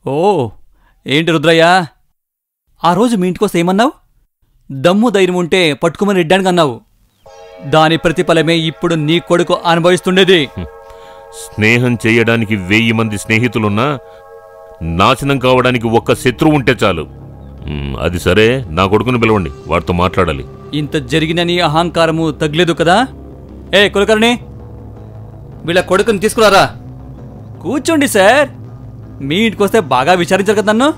ఓ ఏంటి రుద్రయ్య, ఆ రోజు మీ ఇంటికొస్తే ఏమన్నావు? దమ్ము ధైర్యం ఉంటే పట్టుకుమని రెడ్డానికి అన్నావు. దాని ప్రతిఫలమే ఇప్పుడు నీ కొడుకు అనుభవిస్తుండేది. స్నేహం చేయడానికి 1000 మంది స్నేహితులున్నా నాశనం కావడానికి ఒక్క శత్రువు ఉంటే చాలు. అది సరే, నా కొడుకుని పిలవండి, వాడితో మాట్లాడాలి. ఇంత జరిగినని అహంకారము తగ్గలేదు కదా? కులకర్ణి, వీళ్ళ కొడుకుని తీసుకురారా. కూర్చోండి సార్, మీ ఇంటికి వస్తే బాగా విచారించారు కదా నన్ను.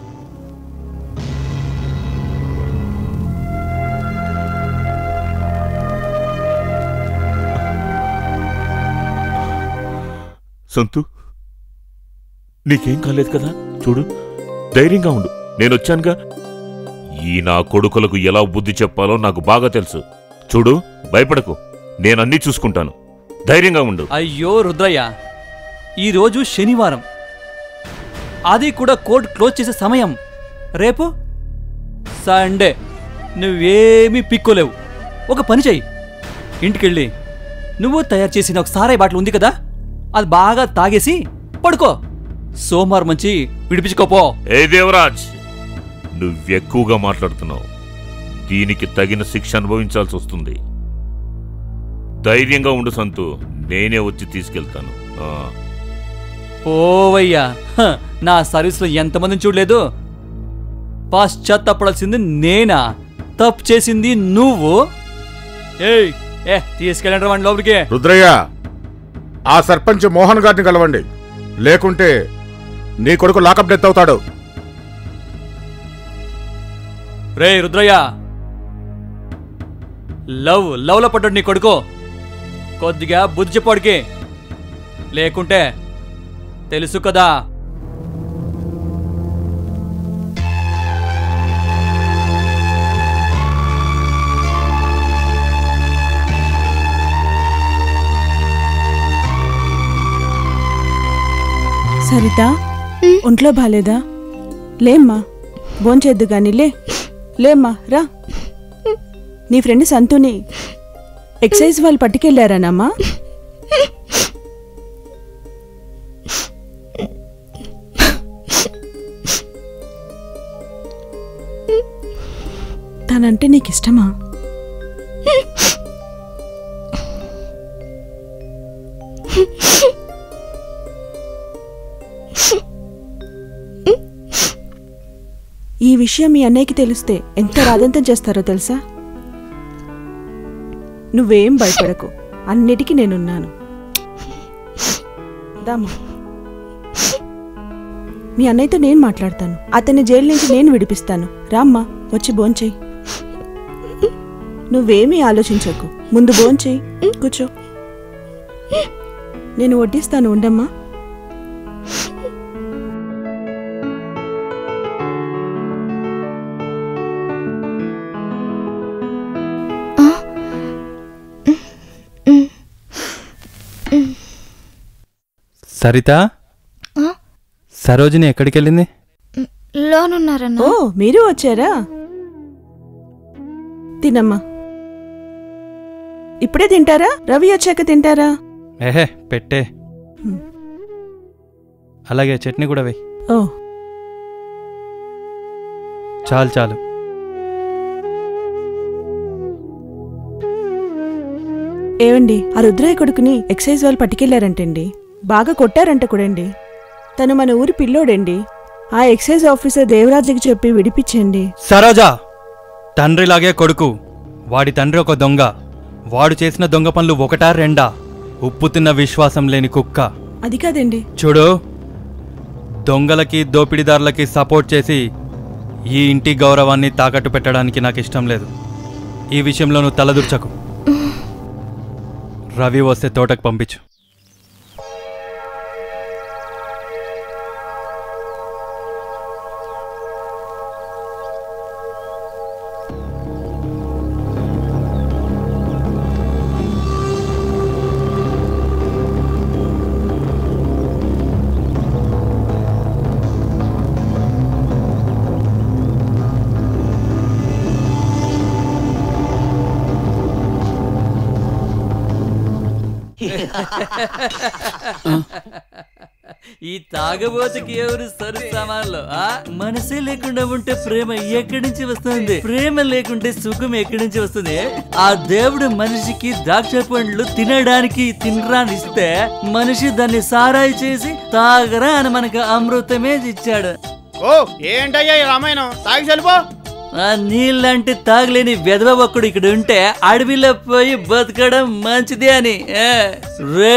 సంతు, నీకేం కాలేదు కదా? చూడు, ధైర్యంగా ఉండు, నేనొచ్చానుగా. ఈ నా కొడుకులకు ఎలా బుద్ధి చెప్పాలో నాకు బాగా తెలుసు. చూడు, భయపడకు, నేనన్నీ చూసుకుంటాను. ధైర్యంగా ఉండు. అయ్యో రుద్రయ్య, ఈరోజు శనివారం, అది కూడా కోర్టు క్లోజ్ చేసే సమయం. రేపు సండే, నువ్వేమీ పిక్కోలేవు. ఒక పని చెయ్యి, ఇంటికెళ్ళి నువ్వు తయారు చేసిన ఒక సారాయి బాటిల్ ఉంది కదా, అది బాగా తాగేసి పడుకో. సోమవారం మంచి విడిపించుకోపో. ఏ దేవరాజ్, నువ్వెక్కువగా మాట్లాడుతున్నావు. దీనికి తగిన శిక్ష అనుభవించాల్సి వస్తుంది. ధైర్యంగా ఉండు సంతు, నేనే వచ్చి తీసుకెళ్తాను. ఓవయ్యా, నా సర్వీస్లో ఎంతమందిని చూడలేదు. పాశ్చాత్తపడాల్సింది నేనా? తప్పు చేసింది నువ్వు. తీసుకెళ్ళండి వాడిని లోపలికి. రుద్రయ్య, ఆ సర్పంచ్ మోహన్ గారిని కలవండి, లేకుంటే నీ కొడుకు లాకప్ డెత్ అవుతాడు. రే రుద్రయ్య, లవ్లో పడ్డాడు నీ కొడుకు. కొద్దిగా బుద్ధి చెప్పాడికి, లేకుంటే తెలుసు కదా. సరిత, ఒంట్లో బాలేదా? లేమ్మా, భోంచేద్దు గాని లేమ్మా, రా. నీ ఫ్రెండ్ సంతుని ఎక్సైజ్ వాళ్ళు పట్టుకెళ్ళారానమ్మా? తనంటే నీకిష్టమా? ఈ విషయం మీ అన్నయ్యకి తెలిస్తే ఎంత రాదంతం చేస్తారో తెలుసా? నువ్వేం భయపడకు, అన్నిటికీ నేనున్నాను. దామా, మీ అన్నయ్యతో నేను మాట్లాడతాను. అతన్ని జైలు నుంచి నేను విడిపిస్తాను. రామ్మా, వచ్చి భోంచేయి. నువ్వేమీ ఆలోచించకు, ముందు భోంచేయి. కూర్చో, నేను వడ్డిస్తాను. ఉండమ్మా. సరిత, సరోజిని ఎక్కడికి వెళ్ళింది? లోనున్నారన్నా. ఓ, మీరు వచ్చారా? తినమ్మా. ఇప్పుడే తింటారా? రవి వచ్చాక తింటారా? ఏహే, పెట్టే. అలాగే చట్నీ కూడా వేయి. ఓ, చాలు చాలు. ఏవండి, ఆ రుద్రయ్య కొడుకుని ఎక్సైజ్ వాళ్ళు పట్టుకెళ్లారంటండి. బాగా కొట్టారంట కూడండి. తను మన ఊరి పిల్లోడండి. ఆ ఎక్సైజ్ ఆఫీసర్ దేవరాజుకి చెప్పి విడిపించండి. సరోజా, తండ్రిలాగే కొడుకు. వాడి తండ్రి ఒక దొంగ. వాడు చేసిన దొంగ పనులు ఒకటా రెండా? ఉప్పు తిన్న విశ్వాసం లేని కుక్క. అది కాదండి. చూడు, దొంగలకి దోపిడీదారులకి సపోర్ట్ చేసి ఈ ఇంటి గౌరవాన్ని తాకట్టు పెట్టడానికి నాకు ఇష్టం లేదు. ఈ విషయంలో నువ్వు తలదూర్చకు. రవి వస్తే తోటకు పంపించు. ఈ తాగబోతుకి ఎవరు సరు సామాన్లు? మనసే లేకుండా ఉంటే ప్రేమ ఎక్కడి నుంచి వస్తుంది? ప్రేమ లేకుంటే సుఖం ఎక్కడి నుంచి వస్తుంది? ఆ దేవుడు మనిషికి ద్రాక్ష పండ్లు తినడానికి తినరాని ఇస్తే మనిషి దాన్ని సారాయి చేసి తాగరా అని మనకు అమృతమే ఇచ్చాడు. ఓ, ఏంటయ్యా ఈ రామాయణం? తాగి చలిపో. నీళ్ళంటే తాగలేని వెధవ ఒక్కడు ఇక్కడ ఉంటే అడవిలో పోయి బతకడం మంచిది అని. రే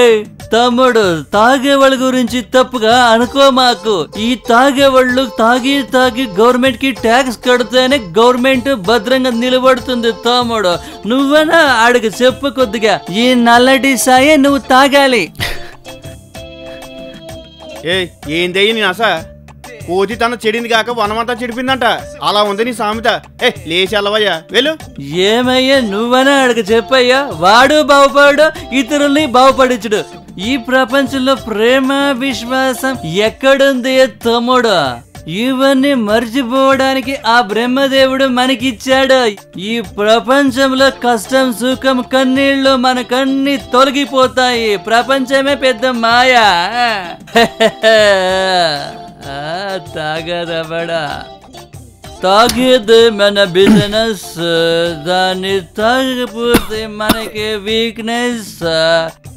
తమ్ముడు, తాగేవాళ్ళ గురించి తప్పుగా అనుకో మాకు. ఈ తాగేవాళ్ళు తాగి తాగి గవర్నమెంట్ కి ట్యాక్స్ కడితేనే గవర్నమెంట్ భద్రంగా నిలబడుతుంది తమ్ముడు. నువ్వనా ఆడికి చెప్పు కొద్దిగా. ఈ నల్లటి సాయే నువ్వు తాగాలి. ఏందయ్యి నీ ఆశ? కోతి తన చెడింది కాక వనమంతా చెడిపిందంట. అలా ఉంది నీ సామెత. లేచి అల్లవయ్యా, వెళ్ళు. ఏమయ్యా, నువ్వనా ఆడికి చెప్పయ్యా. వాడు బాగుపడు, ఇతరుల్ని బాగుపడించుడు. ఈ ప్రపంచంలో ప్రేమ విశ్వాసం ఎక్కడుంది తమ్ముడు? ఇవన్నీ మర్చిపోవడానికి ఆ బ్రహ్మదేవుడు మనకిచ్చాడు. ఈ ప్రపంచంలో కష్టం సుఖం కన్నీళ్ళు మనకన్నీ తొలగిపోతాయి. ప్రపంచమే పెద్ద మాయా. తాగదబడా తాగేదే మన బిజినెస్. దాన్ని తాగకపోతే మనకి వీక్నెస్.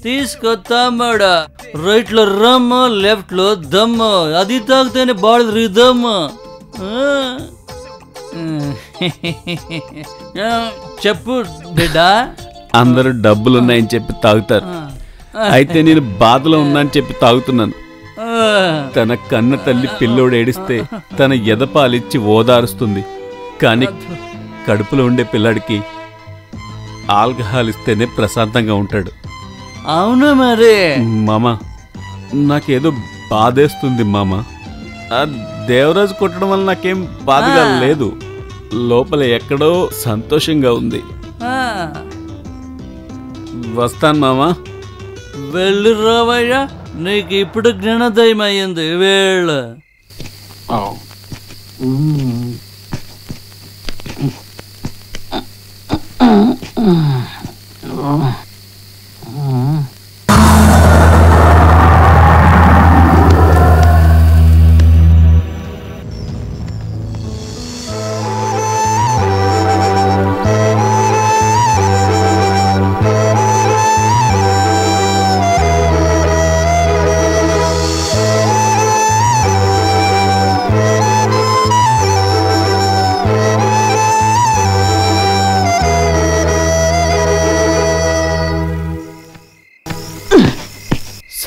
తీసుకో తమ్ముడు, రైట్ లో రమ్ము, లెఫ్ట్ లో దమ్ము. అది తాగితేనే బాడీ రిధమ్. చెప్పు బిడ్డా. అందరూ డబ్బులున్నాయని చెప్పి తాగుతారు, అయితే నేను బాధలో ఉన్నానని చెప్పి తాగుతున్నాను. తన కన్న తల్లి పిల్లోడు ఏడిస్తే తన ఎదపాలిచ్చి ఓదారుస్తుంది, కానీ కడుపులో ఉండే పిల్లాడికి ఆల్కహాల్ ఇస్తేనే ప్రశాంతంగా ఉంటాడు. అవును మరి మామ, నాకేదో బాధేస్తుంది మామ. ఆ దేవరాజు కొట్టడం వల్ల నాకేం బాధగా లేదు, లోపల ఎక్కడో సంతోషంగా ఉంది. వస్తాను మామ. వెళ్ళు రావయ్యా, నీకు ఇప్పుడు జ్ఞానోదయం అయ్యింది. వేళ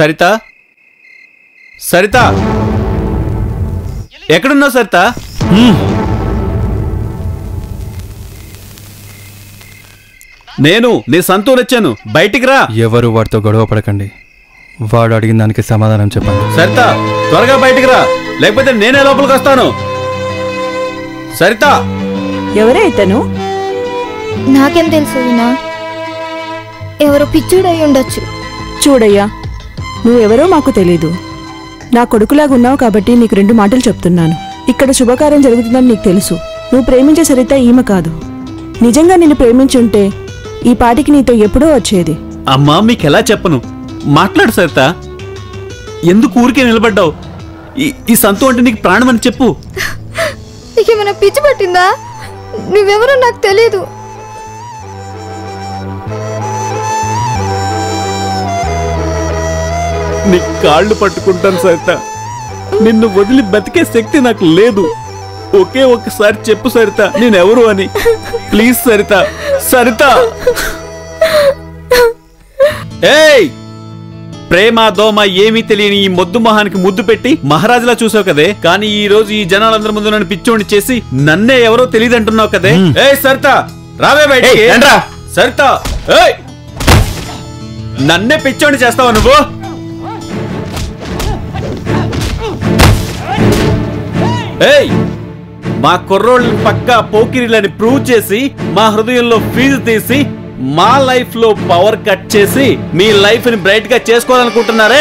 సరిత, సరిత, ఎక్కడున్నావు సరిత? నేను నీ సంతూర్ వచ్చాను, బయటికి రా. ఎవరు వాడితో గొడవ పడకండి, వాడు అడిగిన దానికి సమాధానం చెప్పండి. సరిత, త్వరగా బయటికి రా, లేకపోతే నేనే లోపలికి వస్తాను. సరిత, ఎవరే ఇతను? నాకేం తెలుసు వినా, ఎవరో పిచ్చుడై ఉండొచ్చు. చూడయ్యా, నువ్వెవరో మాకు తెలీదు. నా కొడుకులాగా ఉన్నావు కాబట్టి నీకు 2 మాటలు చెప్తున్నాను. ఇక్కడ శుభకార్యం జరుగుతుందని నీకు తెలుసు. నువ్వు ప్రేమించే సరిత ఈమె కాదు. నిజంగా నిన్ను ప్రేమించుంటే ఈ పాటికి నీతో ఎప్పుడో వచ్చేది. అమ్మా, మీకెలా చెప్పను? మాట్లాడు సరిత, ఎందుకు ఊరికే నిలబడ్డావు? ఈ సంతు అంటే నీకు ప్రాణం అని చెప్పు. నీకేమైనా పిచ్చి పట్టిందా? నువ్వెవరో నాకు తెలీదు. నీ కాళ్ళు పట్టుకుంటాను సరిత, నిన్ను వదిలి బతికే శక్తి నాకు లేదు. ఒకే ఒక్కసారి చెప్పు సరిత, నేనెవరు అని. ప్లీజ్ సరిత, సరిత. ఏయ్, ప్రేమ దోమ ఏమీ తెలియని ఈ మొద్దు మొహానికి ముద్దు పెట్టి మహారాజులా చూసావు కదే, కానీ ఈ రోజు ఈ జనాలందరి ముందు నన్ను పిచ్చోని చేసి నన్నే ఎవరో తెలియదు అంటున్నావు కదే. ఏయ్ సరిత, రావే బయటికి. సరిత, ఏయ్, నన్నే పిచ్చోని చేస్తావా నువ్వు? ఏయ్, మా కుర్రోళ్ళని పక్కా పోకిరిలని ప్రూవ్ చేసి మా హృదయంలో ఫీజు తీసి మా లైఫ్ లో పవర్ కట్ చేసి మీ లైఫ్ ని బ్రైట్ గా చేసుకోవాలనుకుంటున్నారే?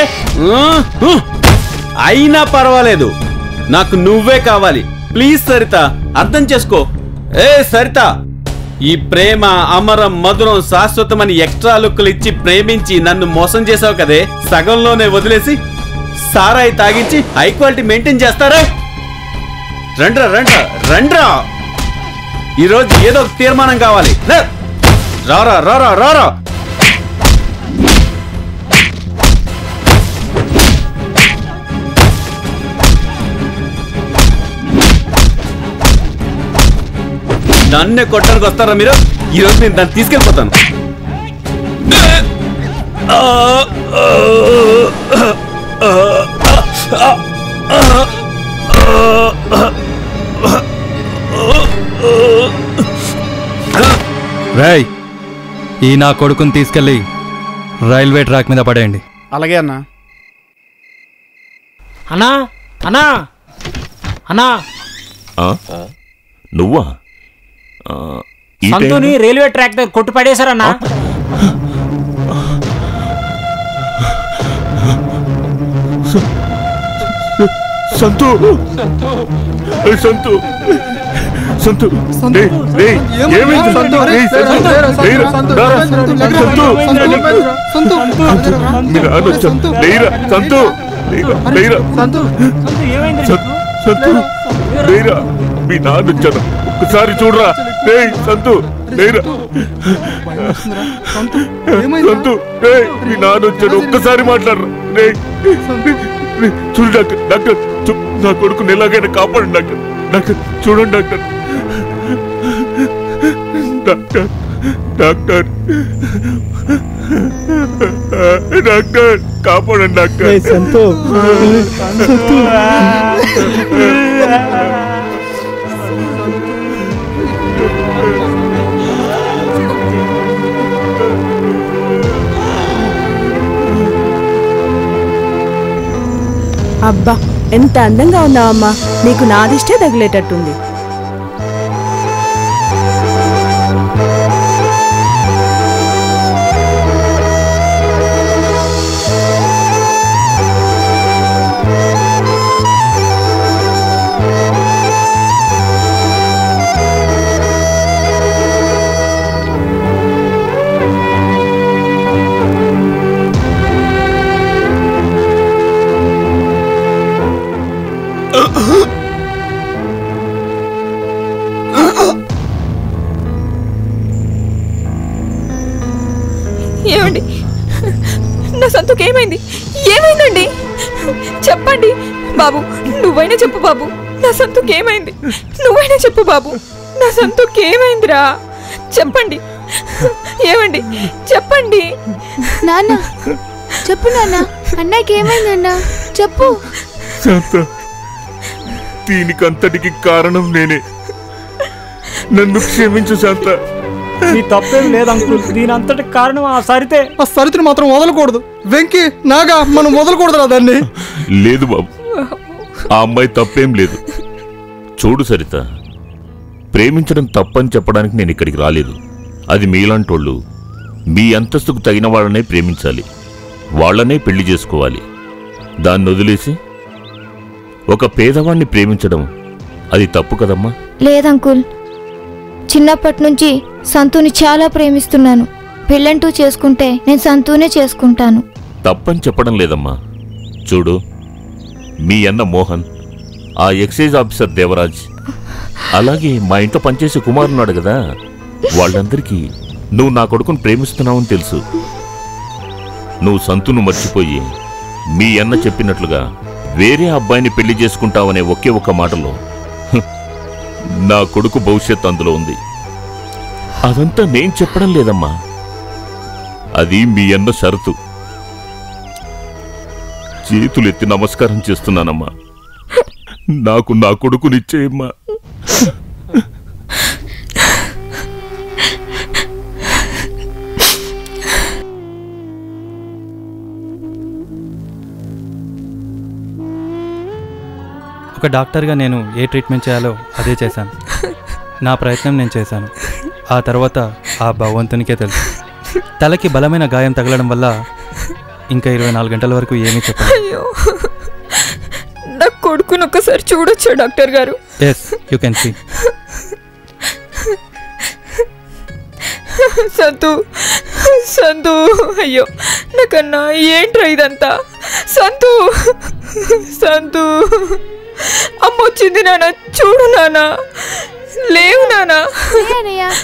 అయినా పర్వాలేదు, నాకు నువ్వే కావాలి. ప్లీజ్ సరిత, అర్థం చేసుకో. ఏ సరిత, ఈ ప్రేమ అమరం మధురం శాశ్వతమని ఎక్స్ట్రా లుక్కులు ఇచ్చి ప్రేమించి నన్ను మోసం చేసావు కదే, సగంలోనే వదిలేసి సారాయి తాగించి హై క్వాలిటీ మెయింటైన్ చేస్తారా? రండ్రా రండ్రా రండ్రా, ఈరోజు ఏదో ఒక తీర్మానం కావాలి. రారా రారా రారా. నన్నే కొట్టడానికి వస్తారా మీరు? ఈరోజు నేను దాన్ని తీసుకెళ్ళిపోతాను. రేయ్, ఈ నా కొడుకుని తీసుకెళ్ళి రైల్వే ట్రాక్ మీద పడేయండి. అలాగే అన్నా. అన్నా అన్నా అన్నా, నువ్వా? సంతుని రైల్వే ట్రాక్ దగ్గర కొట్టు పడేశారన్నా. సంతు సంతు సంతు ఏమైంది సంతు? మీ నాన్న వచ్చాడు. లేరా సంతు, లేరా సంతు, లేరా మీ నాన్న వచ్చాడు. ఒక్కసారి చూడరా. సంతు లేరా సంతు, మీ నాన్న వచ్చాడు. ఒక్కసారి మాట్లాడరా. చూడు డాక్టర్, డాక్టర్ నా కొడుకుని ఎలాగైనా కాపాడండి డాక్టర్. డాక్టర్ చూడండి డాక్టర్. డాక్టర్ డాక్టర్ డాక్టర్ కాపాడండి డాక్టర్. సంతు అబ్బా ఎంత అందంగా ఉన్నావమ్మా. నీకు నాదిష్టే తగిలేటట్టుంది. ఏమండి, నా సంతుకి ఏమైంది? ఏమైందండి? చెప్పండి బాబు, నువ్వైనా చెప్పు బాబు. నా సంతుకి ఏమైంది? నువ్వైనా చెప్పు బాబు. నా సంతుకి ఏమైందిరా? చెప్పండి. ఏమండి చెప్పండి. నాన్న చెప్పు నాన్న, అన్నకి ఏమైందన్నా చెప్పు. శాంత, దీనికంతటికి కారణం నేనే. నన్ను క్షమించు శాంత. నీ తప్పేం లేదు అంకుల్, దీని అంతటి కారణం ఆ సరితే. ఆ సరితను మాత్రం వదలకూడదు. వెంకీ నాగా మనం వదలకూడదురా దాన్ని. లేదు బాబు, ఆ అమ్మాయి తప్పేం లేదు. చూడు సరిత, ప్రేమించడం తప్పని చెప్పడానికి నేను ఇక్కడికి రాలేదు. అది మీలాంటోళ్ళు మీ అంతస్తుకు తగిన వాళ్ళనే ప్రేమించాలి, వాళ్ళనే పెళ్లి చేసుకోవాలి. దాన్ని వదిలేసి ఒక పేదవాణ్ణి ప్రేమించడం అది తప్పు కదమ్మా. లేదంకుల్, చిన్నప్పటి నుంచి సంతూని చాలా ప్రేమిస్తున్నాను. పెళ్ళంటూ చేసుకుంటే నేను సంతూనే చేసుకుంటాను. తప్పని చెప్పడం లేదమ్మా. చూడు, మీ అన్న మోహన్, ఆ ఎక్సైజ్ ఆఫీసర్ దేవరాజ్, అలాగే మా ఇంట్లో పనిచేసే కుమారున్నాడు కదా, వాళ్ళందరికీ నువ్వు నా కొడుకును ప్రేమిస్తున్నావని తెలుసు. నువ్వు సంతును మర్చిపోయి మీ అన్న చెప్పినట్లుగా వేరే అబ్బాయిని పెళ్లి చేసుకుంటావనే ఒకే ఒక్క మాటలో నా కొడుకు భవిష్యత్ అందులో ఉంది. అదంతా నేను చెప్పడం లేదమ్మా, అది మీ అన్న షరతు. చేతులెత్తి నమస్కారం చేస్తున్నానమ్మా, నాకు నా కొడుకునిచ్చేయమ్మా. ఒక డాక్టర్గా నేను ఏ ట్రీట్మెంట్ చేయాలో అదే చేశాను. నా ప్రయత్నం నేను చేశాను. ఆ తర్వాత ఆ భగవంతునికే తెలుసు. తలకి బలమైన గాయం తగలడం వల్ల ఇంకా 24 గంటల వరకు ఏమీ చెప్పాలి. అయ్యో, నా కొడుకును ఒక్కసారి చూడొచ్చా డాక్టర్ గారు? Yes, you can see. Santu, Santu, అయ్యో నాకన్నా ఏంట్రా ఇదంతా? సంతు, సంతు, అమ్మొచ్చింది నాన్న, చూడు నాన్న. లేవు నాన్న.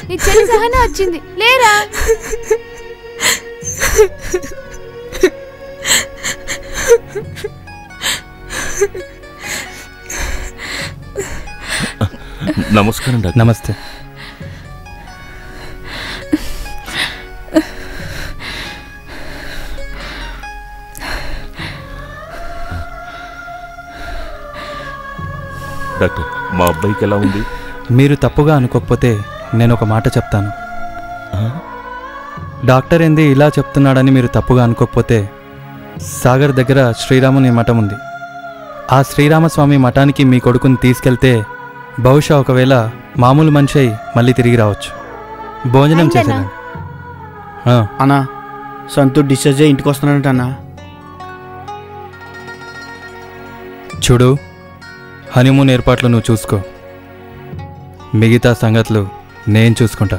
నీ చెల్లి సహనా వచ్చింది, లేరా? నమస్కారం డాక్టర్. నమస్తే. డాక్టర్, మా అబ్బాయికి ఎలా ఉంది? మీరు తప్పుగా అనుకోకపోతే నేను ఒక మాట చెప్తాను. డాక్టర్ ఏంది ఇలా చెప్తున్నాడని మీరు తప్పుగా అనుకోకపోతే, సాగర్ దగ్గర శ్రీరాముని మఠం ఉంది. ఆ శ్రీరామస్వామి మఠానికి మీ కొడుకుని తీసుకెళ్తే బహుశా ఒకవేళ మామూలు మనిషి అయి మళ్ళీ తిరిగి రావచ్చు. భోజనం చేసేదండి. అన్నా, సంతు డిశ్చార్జ్ అయ్యి ఇంటికి వస్తున్నాడంట అన్నా. చూడు, హనీమూన్ ఏర్పాట్లు నువ్వు చూసుకో, మిగతా సంగతులు నేను చూసుకుంటా.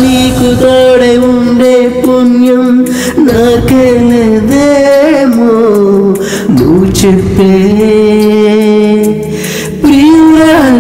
నీకు తోడై ఉండే పుణ్యం నాకెళ్ళదేమో నువ్వు చెప్పే ప్రియురాలా